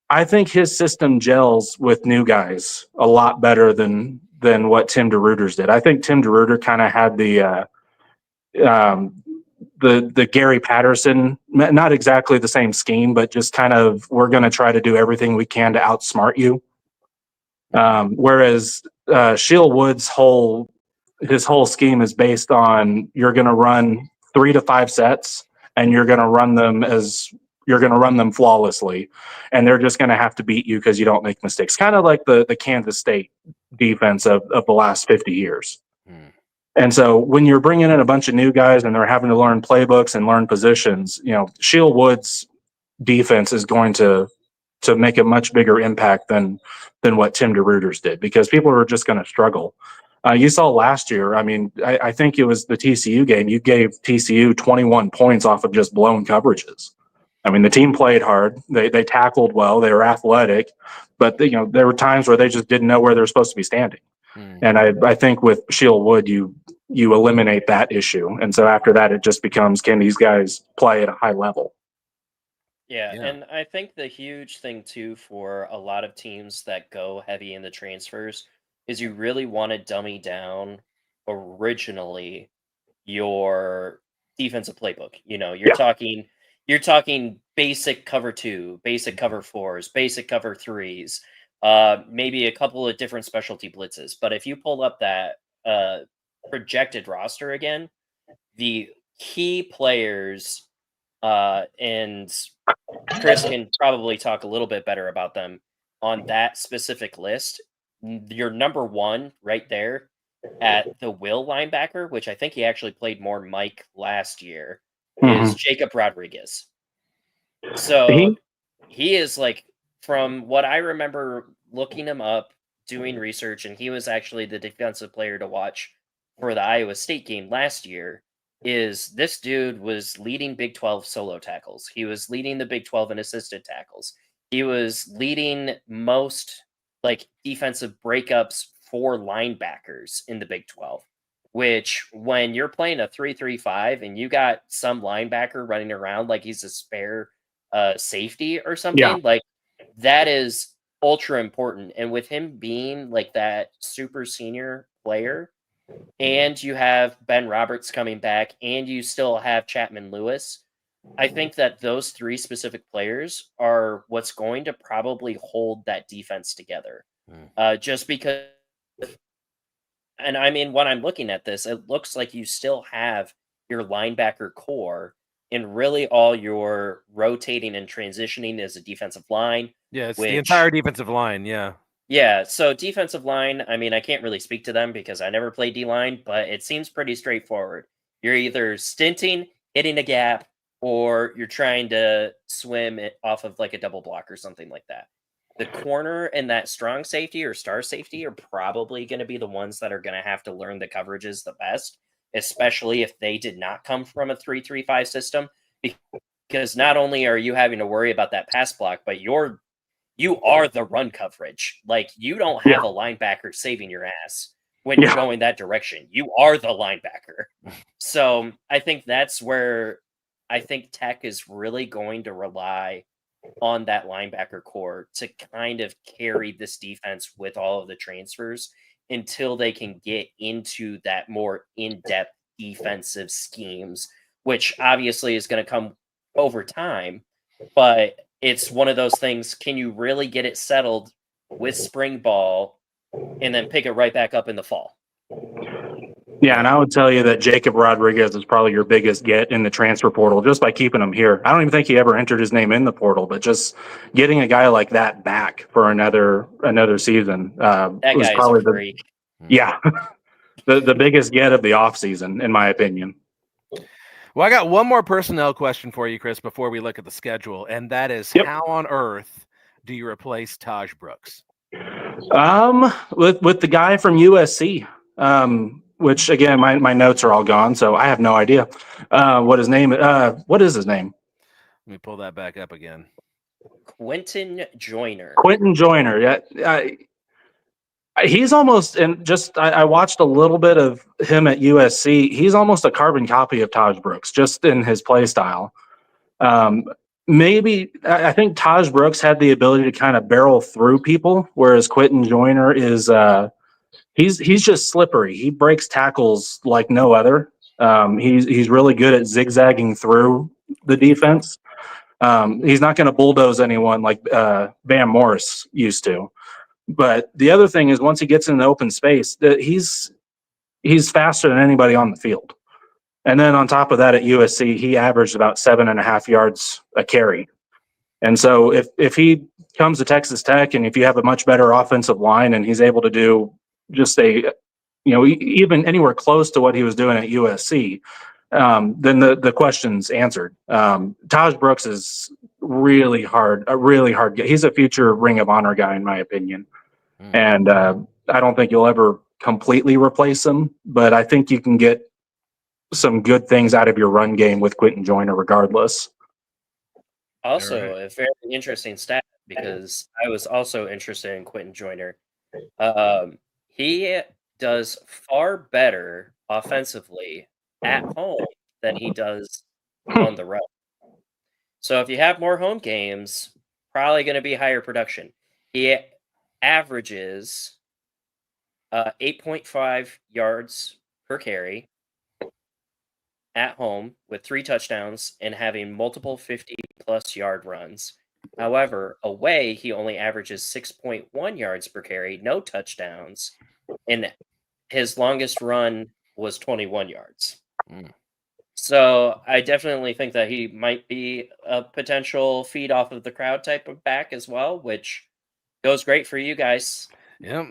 I think his system gels with new guys a lot better than what Tim DeRuyter's did. I think Tim DeRuyter kind of had the Gary Patterson, not exactly the same scheme, but just kind of, we're going to try to do everything we can to outsmart you. Whereas Shale Wood's whole scheme is based on, you're going to run 3 to 5 sets and you're going to run them flawlessly, and they're just going to have to beat you because you don't make mistakes. Kind of like the Kansas State defense of the last 50 years. And so when you're bringing in a bunch of new guys and they're having to learn playbooks and learn positions, Shale Wood's defense is going to make a much bigger impact than what Tim DeRuyter's did, because people are just going to struggle. You saw last year, I think it was the TCU game, you gave TCU 21 points off of just blown coverages. The team played hard. They tackled well. They were athletic, but there were times where they just didn't know where they're supposed to be standing. And I think with Shale Wood, you eliminate that issue. And so after that, it just becomes, can these guys play at a high level? Yeah, and I think the huge thing too for a lot of teams that go heavy in the transfers is you really want to dummy down originally your defensive playbook. You're talking basic cover 2, basic cover 4s, basic cover 3s, maybe a couple of different specialty blitzes. But if you pull up that projected roster again, the key players, and Chris can probably talk a little bit better about them on that specific list. Your number 1 right there at the will linebacker, which I think he actually played more Mike last year, is Jacob Rodriguez. So he is, like, from what I remember looking him up, doing research, and he was actually the defensive player to watch for the Iowa State game last year, is this dude was leading Big 12 solo tackles. He was leading the Big 12 in assisted tackles. He was leading most, like, defensive breakups for linebackers in the Big 12, which when you're playing a 3-3-5 and you got some linebacker running around like he's a spare safety or something, like, that is ultra important. And with him being like that super senior player, and you have Ben Roberts coming back, and you still have Chapman Lewis, I think that those 3 specific players are what's going to probably hold that defense together. Just because, and when I'm looking at this, it looks like you still have your linebacker core, and really all your rotating and transitioning is a defensive line. Yeah, it's the entire defensive line, Yeah, so defensive line, I can't really speak to them because I never played D-line, but it seems pretty straightforward. You're either stinting, hitting a gap, or you're trying to swim it off of like a double block or something like that. The corner and that strong safety or star safety are probably going to be the ones that are going to have to learn the coverages the best, especially if they did not come from a 3-3-5 system, because not only are you having to worry about that pass block, but you are the run coverage. Like, you don't have a linebacker saving your ass when you're going that direction. You are the linebacker. So I think that's where I think Tech is really going to rely on that linebacker core to kind of carry this defense with all of the transfers until they can get into that more in-depth defensive schemes, which obviously is going to come over time, but it's one of those things. Can you really get it settled with spring ball and then pick it right back up in the fall? Yeah, and I would tell you that Jacob Rodriguez is probably your biggest get in the transfer portal just by keeping him here. I don't even think he ever entered his name in the portal, but just getting a guy like that back for another season that was guy probably is a freak. the biggest get of the offseason, in my opinion. Well, I got one more personnel question for you, Chris, before we look at the schedule, and that is, how on earth do you replace Taj Brooks? With the guy from USC, which again, my notes are all gone, so I have no idea what his name. What is his name? Let me pull that back up again. Quentin Joyner. Quentin Joyner. Yeah. He's almost, and just I watched a little bit of him at USC. He's almost a carbon copy of Taj Brooks, just in his play style. Maybe I think Taj Brooks had the ability to kind of barrel through people, whereas Quentin Joyner is he's just slippery. He breaks tackles like no other. He's really good at zigzagging through the defense. He's not going to bulldoze anyone like Bam Morris used to. But the other thing is, once he gets in the open space, that he's faster than anybody on the field. And then on top of that, at USC, he averaged about 7.5 yards a carry. And so if he comes to Texas Tech, and if you have a much better offensive line, and he's able to do just even anywhere close to what he was doing at USC, then the question's answered. Taj Brooks is really hard. He's a future Ring of Honor guy, in my opinion. And I don't think you'll ever completely replace him, but I think you can get some good things out of your run game with Quentin Joyner regardless. Also, a very interesting stat, because I was also interested in Quentin Joyner. He does far better offensively at home than he does on the road. So if you have more home games, probably going to be higher production. He averages 8.5 yards per carry at home with 3 touchdowns and having multiple 50-plus yard runs. However, away, he only averages 6.1 yards per carry, no touchdowns, and his longest run was 21 yards. So I definitely think that he might be a potential feed off of the crowd type of back as well, which goes great for you guys. Yep.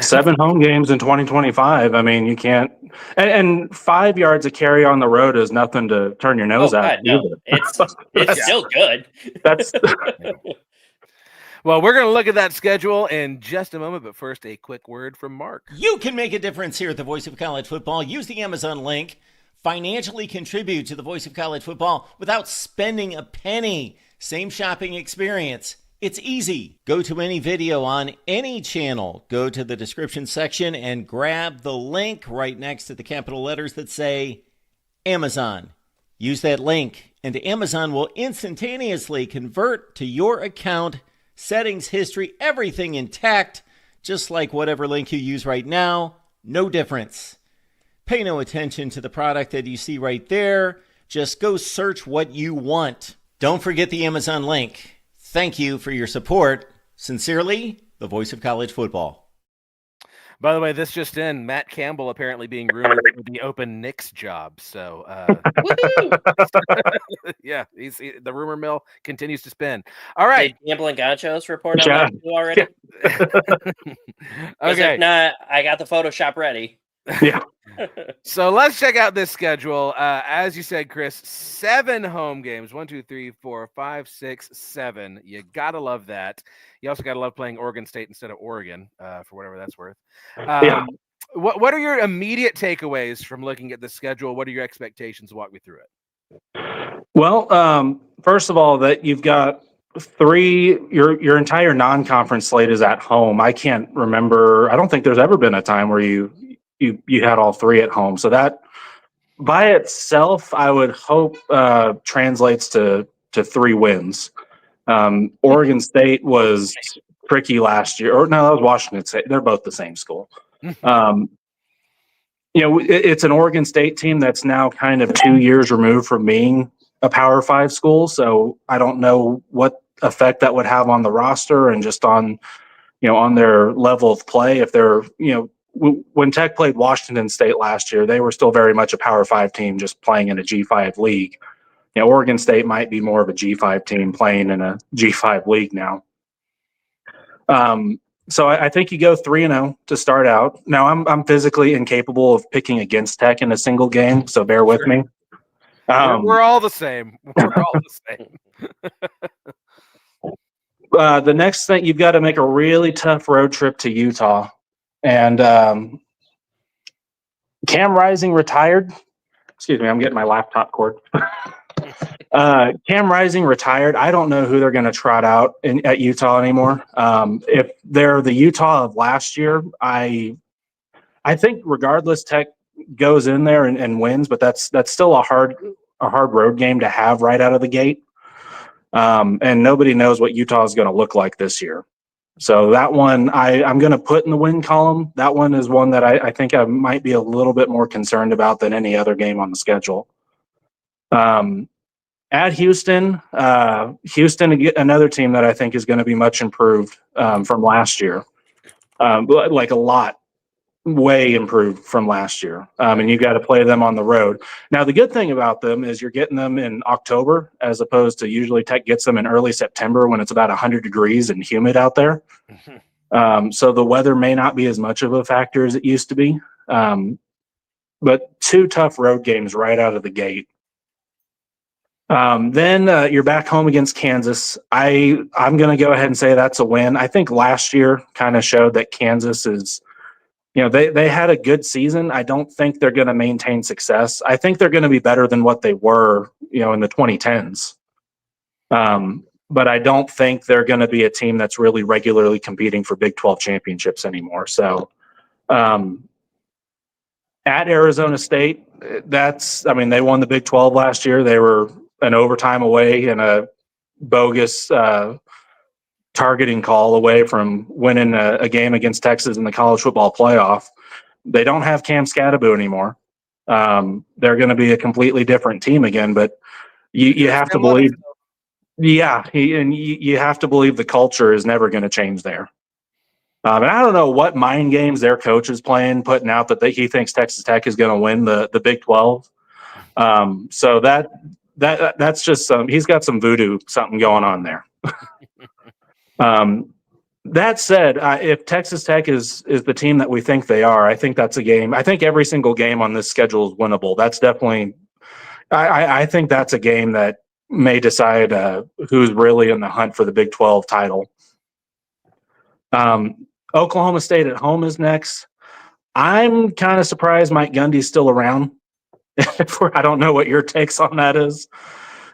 7 home games in 2025. I mean, you can't, and 5 yards a carry on the road is nothing to turn your nose at. No. It's still good. That's Well, we're going to look at that schedule in just a moment, but first, a quick word from Mark. You can make a difference here at the Voice of College Football. Use the Amazon link. Financially contribute to the Voice of College Football without spending a penny. Same shopping experience. It's easy. Go to any video on any channel. Go to the description section and grab the link right next to the capital letters that say Amazon. Use that link, and Amazon will instantaneously convert to your account, settings, history, everything intact, just like whatever link you use right now. No difference. Pay no attention to the product that you see right there. Just go search what you want. Don't forget the Amazon link. Thank you for your support. Sincerely, the Voice of College Football. By the way, this just in, Matt Campbell apparently being rumored for the open Knicks job. So, yeah, the rumor mill continues to spin. All right. Did Gambling Gachos report on that already? Okay. If not, I got the Photoshop ready. Yeah. So let's check out this schedule. As you said, Chris, 7 home games. 1, 2, 3, 4, 5, 6, 7. You gotta love that. You also gotta love playing Oregon State instead of Oregon, for whatever that's worth. What are your immediate takeaways from looking at the schedule? What are your expectations? Walk me through it. Well, first of all, that you've got 3. Your entire non-conference slate is at home. I can't remember. I don't think there's ever been a time where you had all 3 at home. So that by itself, I would hope translates to 3 wins. Oregon State was tricky last year, or no, that was Washington State. They're both the same school. It's an Oregon State team that's now kind of 2 years removed from being a Power 5 school. So I don't know what effect that would have on the roster and just on their level of play. If they're, when Tech played Washington State last year, they were still very much a Power 5 team just playing in a G5 league. Oregon State might be more of a G5 team playing in a G5 league now. So I think you go 3-0 to start out. Now I'm physically incapable of picking against Tech in a single game, so bear with me. We're all the same. We're all the same. The next thing, you've got to make a really tough road trip to Utah. And Cam Rising retired. Excuse me, I'm getting my laptop cord. Cam Rising retired. I don't know who they're going to trot out at Utah anymore. If they're the Utah of last year, I think regardless, Tech goes in there and wins, but that's still a hard road game to have right out of the gate. And nobody knows what Utah is going to look like this year. So that one I'm going to put in the win column. That one is one that I think I might be a little bit more concerned about than any other game on the schedule. At Houston, another team that I think is going to be much improved from last year, like a lot, way improved from last year. And you got to play them on the road. Now, the good thing about them is you're getting them in October as opposed to usually Tech gets them in early September when it's about 100 degrees and humid out there. So the weather may not be as much of a factor as it used to be. But 2 tough road games right out of the gate. Then you're back home against Kansas. I'm going to go ahead and say that's a win. I think last year kind of showed that Kansas is, they had a good season. I don't think they're going to maintain success. I think they're going to be better than what they were, in the 2010s. But I don't think they're going to be a team that's really regularly competing for Big 12 championships anymore. So at Arizona State, they won the Big 12 last year. They were an overtime away and a bogus targeting call away from winning a game against Texas in the college football playoff. They don't have Cam Scatterbo anymore. They're going to be a completely different team again, but you have to believe, you have to believe the culture is never going to change there. And I don't know what mind games their coach is playing, putting out that he thinks Texas Tech is going to win the Big 12. So that's just he's got some voodoo something going on there. That said, if Texas Tech is the team that we think they are, I think that's a game. I think every single game on this schedule is winnable. That's definitely. I think that's a game that may decide who's really in the hunt for the Big 12 title. Oklahoma State at home is next. I'm kind of surprised Mike Gundy's still around. I don't know what your takes on that is.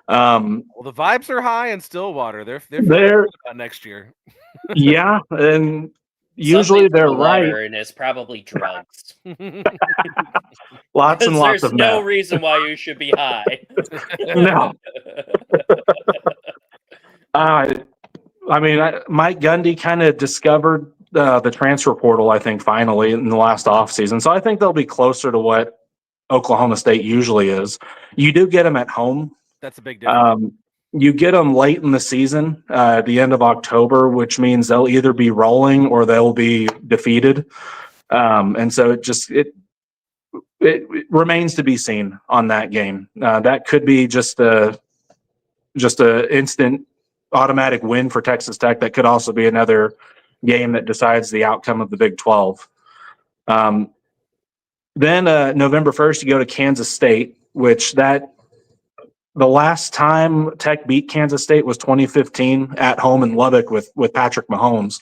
Well, the vibes are high in Stillwater. They're about next year. Yeah, and usually Something's they're in the water, right. and it's probably drugs. Lots and lots There's of no meth. reason why you should be high. No. Mike Gundy kind of discovered the transfer portal, I think, finally in the last offseason. So I think they'll be closer to what Oklahoma State usually is. You do get them at home. That's a big difference. You get them late in the season, at the end of October, which means they'll either be rolling or they'll be defeated. And so it remains to be seen on that game. That could be just a instant automatic win for Texas Tech. That could also be another game that decides the outcome of the Big 12. Then November 1st, you go to Kansas State, which the last time Tech beat Kansas State was 2015 at home in Lubbock with Patrick Mahomes.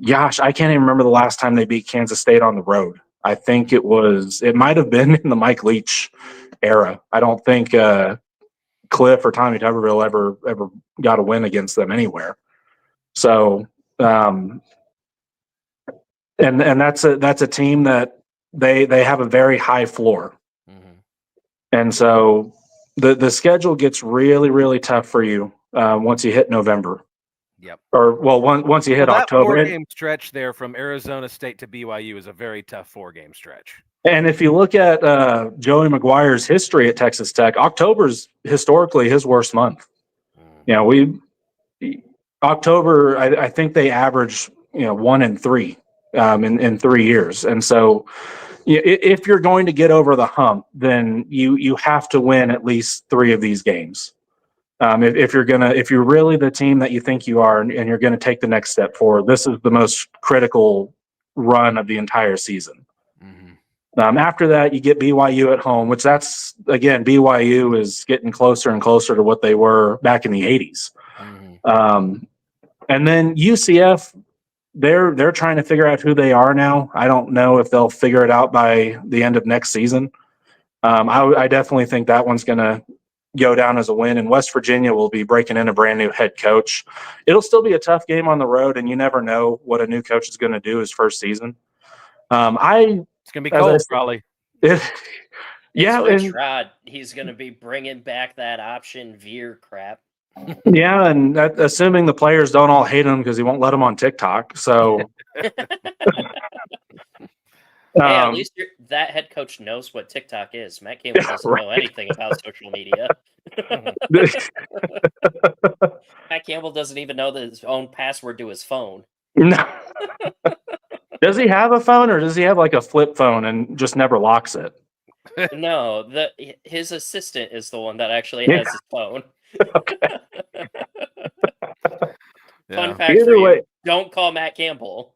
Gosh, I can't even remember the last time they beat Kansas State on the road. I think it might have been in the Mike Leach era. I don't think Cliff or Tommy Tuberville ever got a win against them anywhere. So, and that's a team that they have a very high floor. Mm-hmm. And so the schedule gets really, really tough for you once you hit November. Yep. Once you hit October. That 4-game stretch there from Arizona State to BYU is a very tough 4-game stretch. And if you look at Joey McGuire's history at Texas Tech, October's historically his worst month. October, I think they average 1-3 in 3 years, and so if you're going to get over the hump, then you have to win at least 3 of these games. If you're really the team that you think you are, and you're going to take the next step forward, this is the most critical run of the entire season. Mm-hmm. After that, you get BYU at home, which BYU is getting closer and closer to what they were back in the 80s. Mm-hmm. And then UCF, they're trying to figure out who they are now. I don't know if they'll figure it out by the end of next season. I definitely think that one's going to go down as a win, and West Virginia will be breaking in a brand new head coach. It'll still be a tough game on the road, and you never know what a new coach is going to do his first season. It's gonna be cold, probably. It's Yeah, Rich and Rod. He's going to be bringing back that option veer crap. yeah, and assuming the players don't all hate him because he won't let them on TikTok. So, Hey, at least that head coach knows what TikTok is. Matt Campbell doesn't know anything about social media. Matt Campbell doesn't even know his own password to his phone. No. Does he have a phone, or does he have like a flip phone and just never locks it? No, his assistant is the one that actually has his phone. Okay. Fun fact for you, don't call Matt Campbell.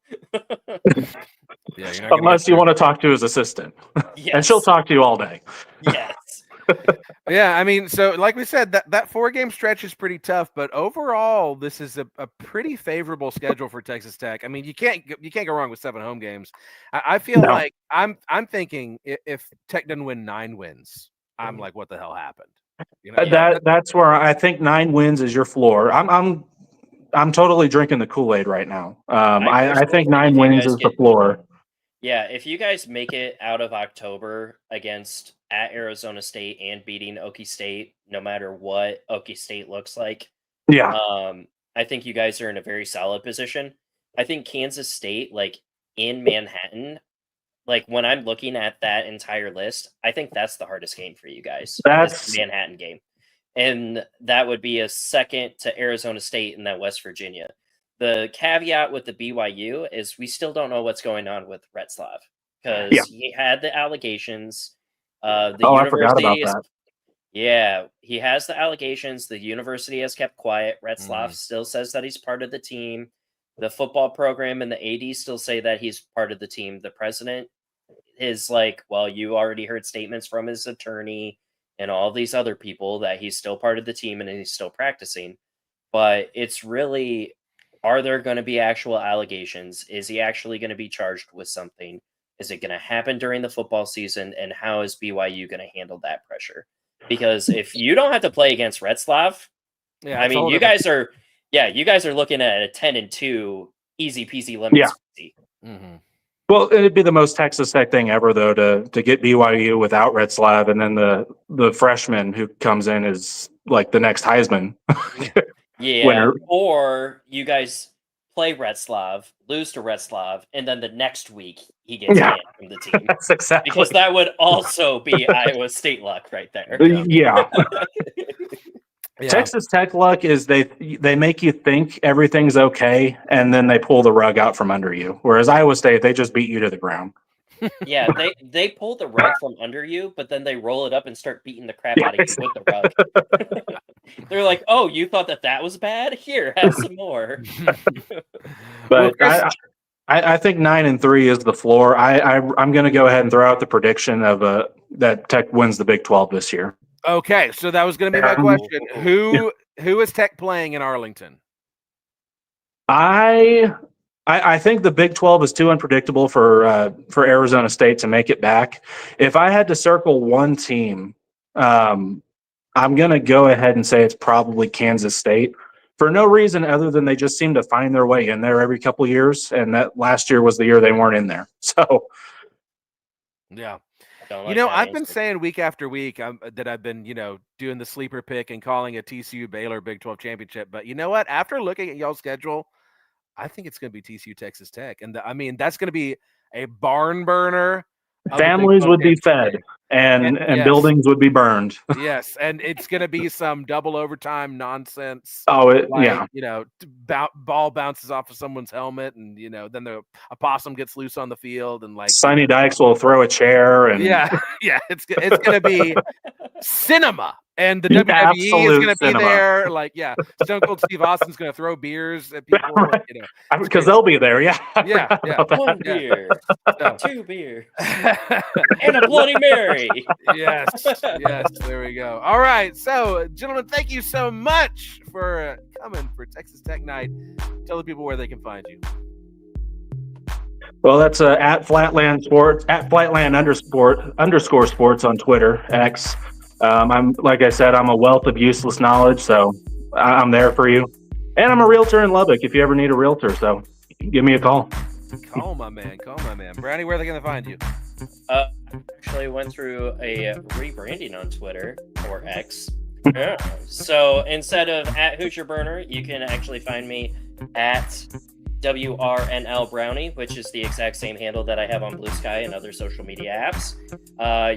Yeah, unless you want to talk to his assistant. Yes. And she'll talk to you all day. Yes. Yeah, I mean, so like we said, that 4-game stretch is pretty tough, but overall, this is a pretty favorable schedule for Texas Tech. I mean, you can't go wrong with 7 home games. I feel like I'm thinking if Tech doesn't win 9 wins, I'm like, what the hell happened? You know, that's where I think 9 wins is your floor. I'm totally drinking the Kool-Aid right now. I think 9 wins is the floor. Yeah, if you guys make it out of October against at Arizona State and beating Okie State, no matter what Okie State looks like, yeah, I think you guys are in a very solid position. I think Kansas State, like in Manhattan, like when I'm looking at that entire list, I think that's the hardest game for you guys. That's the Manhattan game. And that would be a second to Arizona State and then West Virginia. The caveat with the BYU is we still don't know what's going on with Retzlaff because he had the allegations. I forgot about that. Yeah, he has the allegations. The university has kept quiet. Retzlaff still says that he's part of the team. The football program and the AD still say that he's part of the team. The president is like, well, you already heard statements from his attorney and all these other people that he's still part of the team and he's still practicing. But it's really, are there going to be actual allegations? Is he actually going to be charged with something? Is it going to happen during the football season? And how is BYU going to handle that pressure? Because if you don't have to play against Retzlaff, I mean, you guys are looking at a 10-2 easy peasy lemon squeezy. Mm-hmm. Well, it'd be the most Texas Tech thing ever, though, to get BYU without Retzlaff, and then the freshman who comes in is like the next Heisman. Yeah, or you guys play Retzlaff, lose to Retzlaff, and then the next week he gets banned from the team. That's exactly. Because that would also be Iowa State luck right there. Yeah. Texas Tech luck is they make you think everything's okay, and then they pull the rug out from under you. Whereas Iowa State, they just beat you to the ground. Yeah, they pull the rug from under you, but then they roll it up and start beating the crap out of you with the rug. They're like, "Oh, you thought that was bad? Here, have some more." But I think 9-3 is the floor. I'm going to go ahead and throw out the prediction of that Tech wins the Big 12 this year. Okay, so that was going to be my question. Who is Tech playing in Arlington? I think the Big 12 is too unpredictable for Arizona State to make it back. If I had to circle one team, I'm going to go ahead and say it's probably Kansas State for no reason other than they just seem to find their way in there every couple of years, and that last year was the year they weren't in there. So, yeah. I've been saying week after week that I've been, doing the sleeper pick and calling a TCU Baylor Big 12 championship. But you know what? After looking at y'all's schedule, I think it's going to be TCU Texas Tech. And that's going to be a barn burner. Families would be fed and buildings would be burned. Yes. And it's going to be some double overtime nonsense. Oh, ball bounces off of someone's helmet and, then a possum gets loose on the field and Sonny Dykes will throw a chair. And it's going to be cinema. And the WWE is going to be there. Stone Cold Steve Austin's going to throw beers at people. Right. Because they'll be there. Yeah. Yeah. One beer, 2 beers, and a Bloody Mary. Yes. There we go. All right. So, gentlemen, thank you so much for coming for Texas Tech Night. Tell the people where they can find you. Well, that's at Flatland Sports, at Flatland _sports on Twitter, X. I'm like I said, I'm a wealth of useless knowledge, so I'm there for you. And I'm a realtor in Lubbock if you ever need a realtor, so give me a call. Call my man. Brownie, where are they going to find you? Actually went through a rebranding on Twitter or X. Yeah. So instead of at Who's Your Burner, you can actually find me at WRNL Brownie, which is the exact same handle that I have on Blue Sky and other social media apps.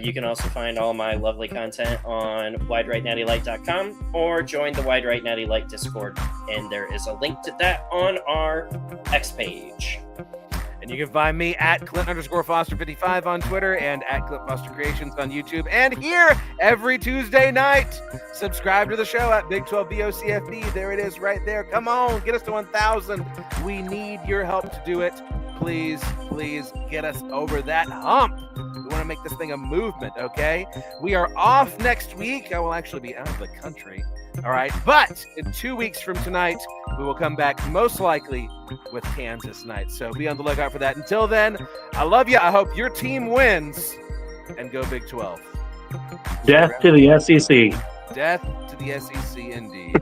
You can also find all my lovely content on widerightnattylight.com or join the Wide Right Natty Light Discord, and there is a link to that on our X page. And you can find me at Clint_Foster55 on Twitter and at Clint Foster Creations on YouTube. And here every Tuesday night, subscribe to the show at Big 12 BOCFB. There it is right there. Come on, get us to 1,000. We need your help to do it. Please get us over that hump. We want to make this thing a movement, okay? We are off next week. I will actually be out of the country. All right. But in 2 weeks from tonight, we will come back most likely with Kansas night. So be on the lookout for that. Until then, I love you. I hope your team wins and go Big 12. Death to the SEC. Death to the SEC indeed.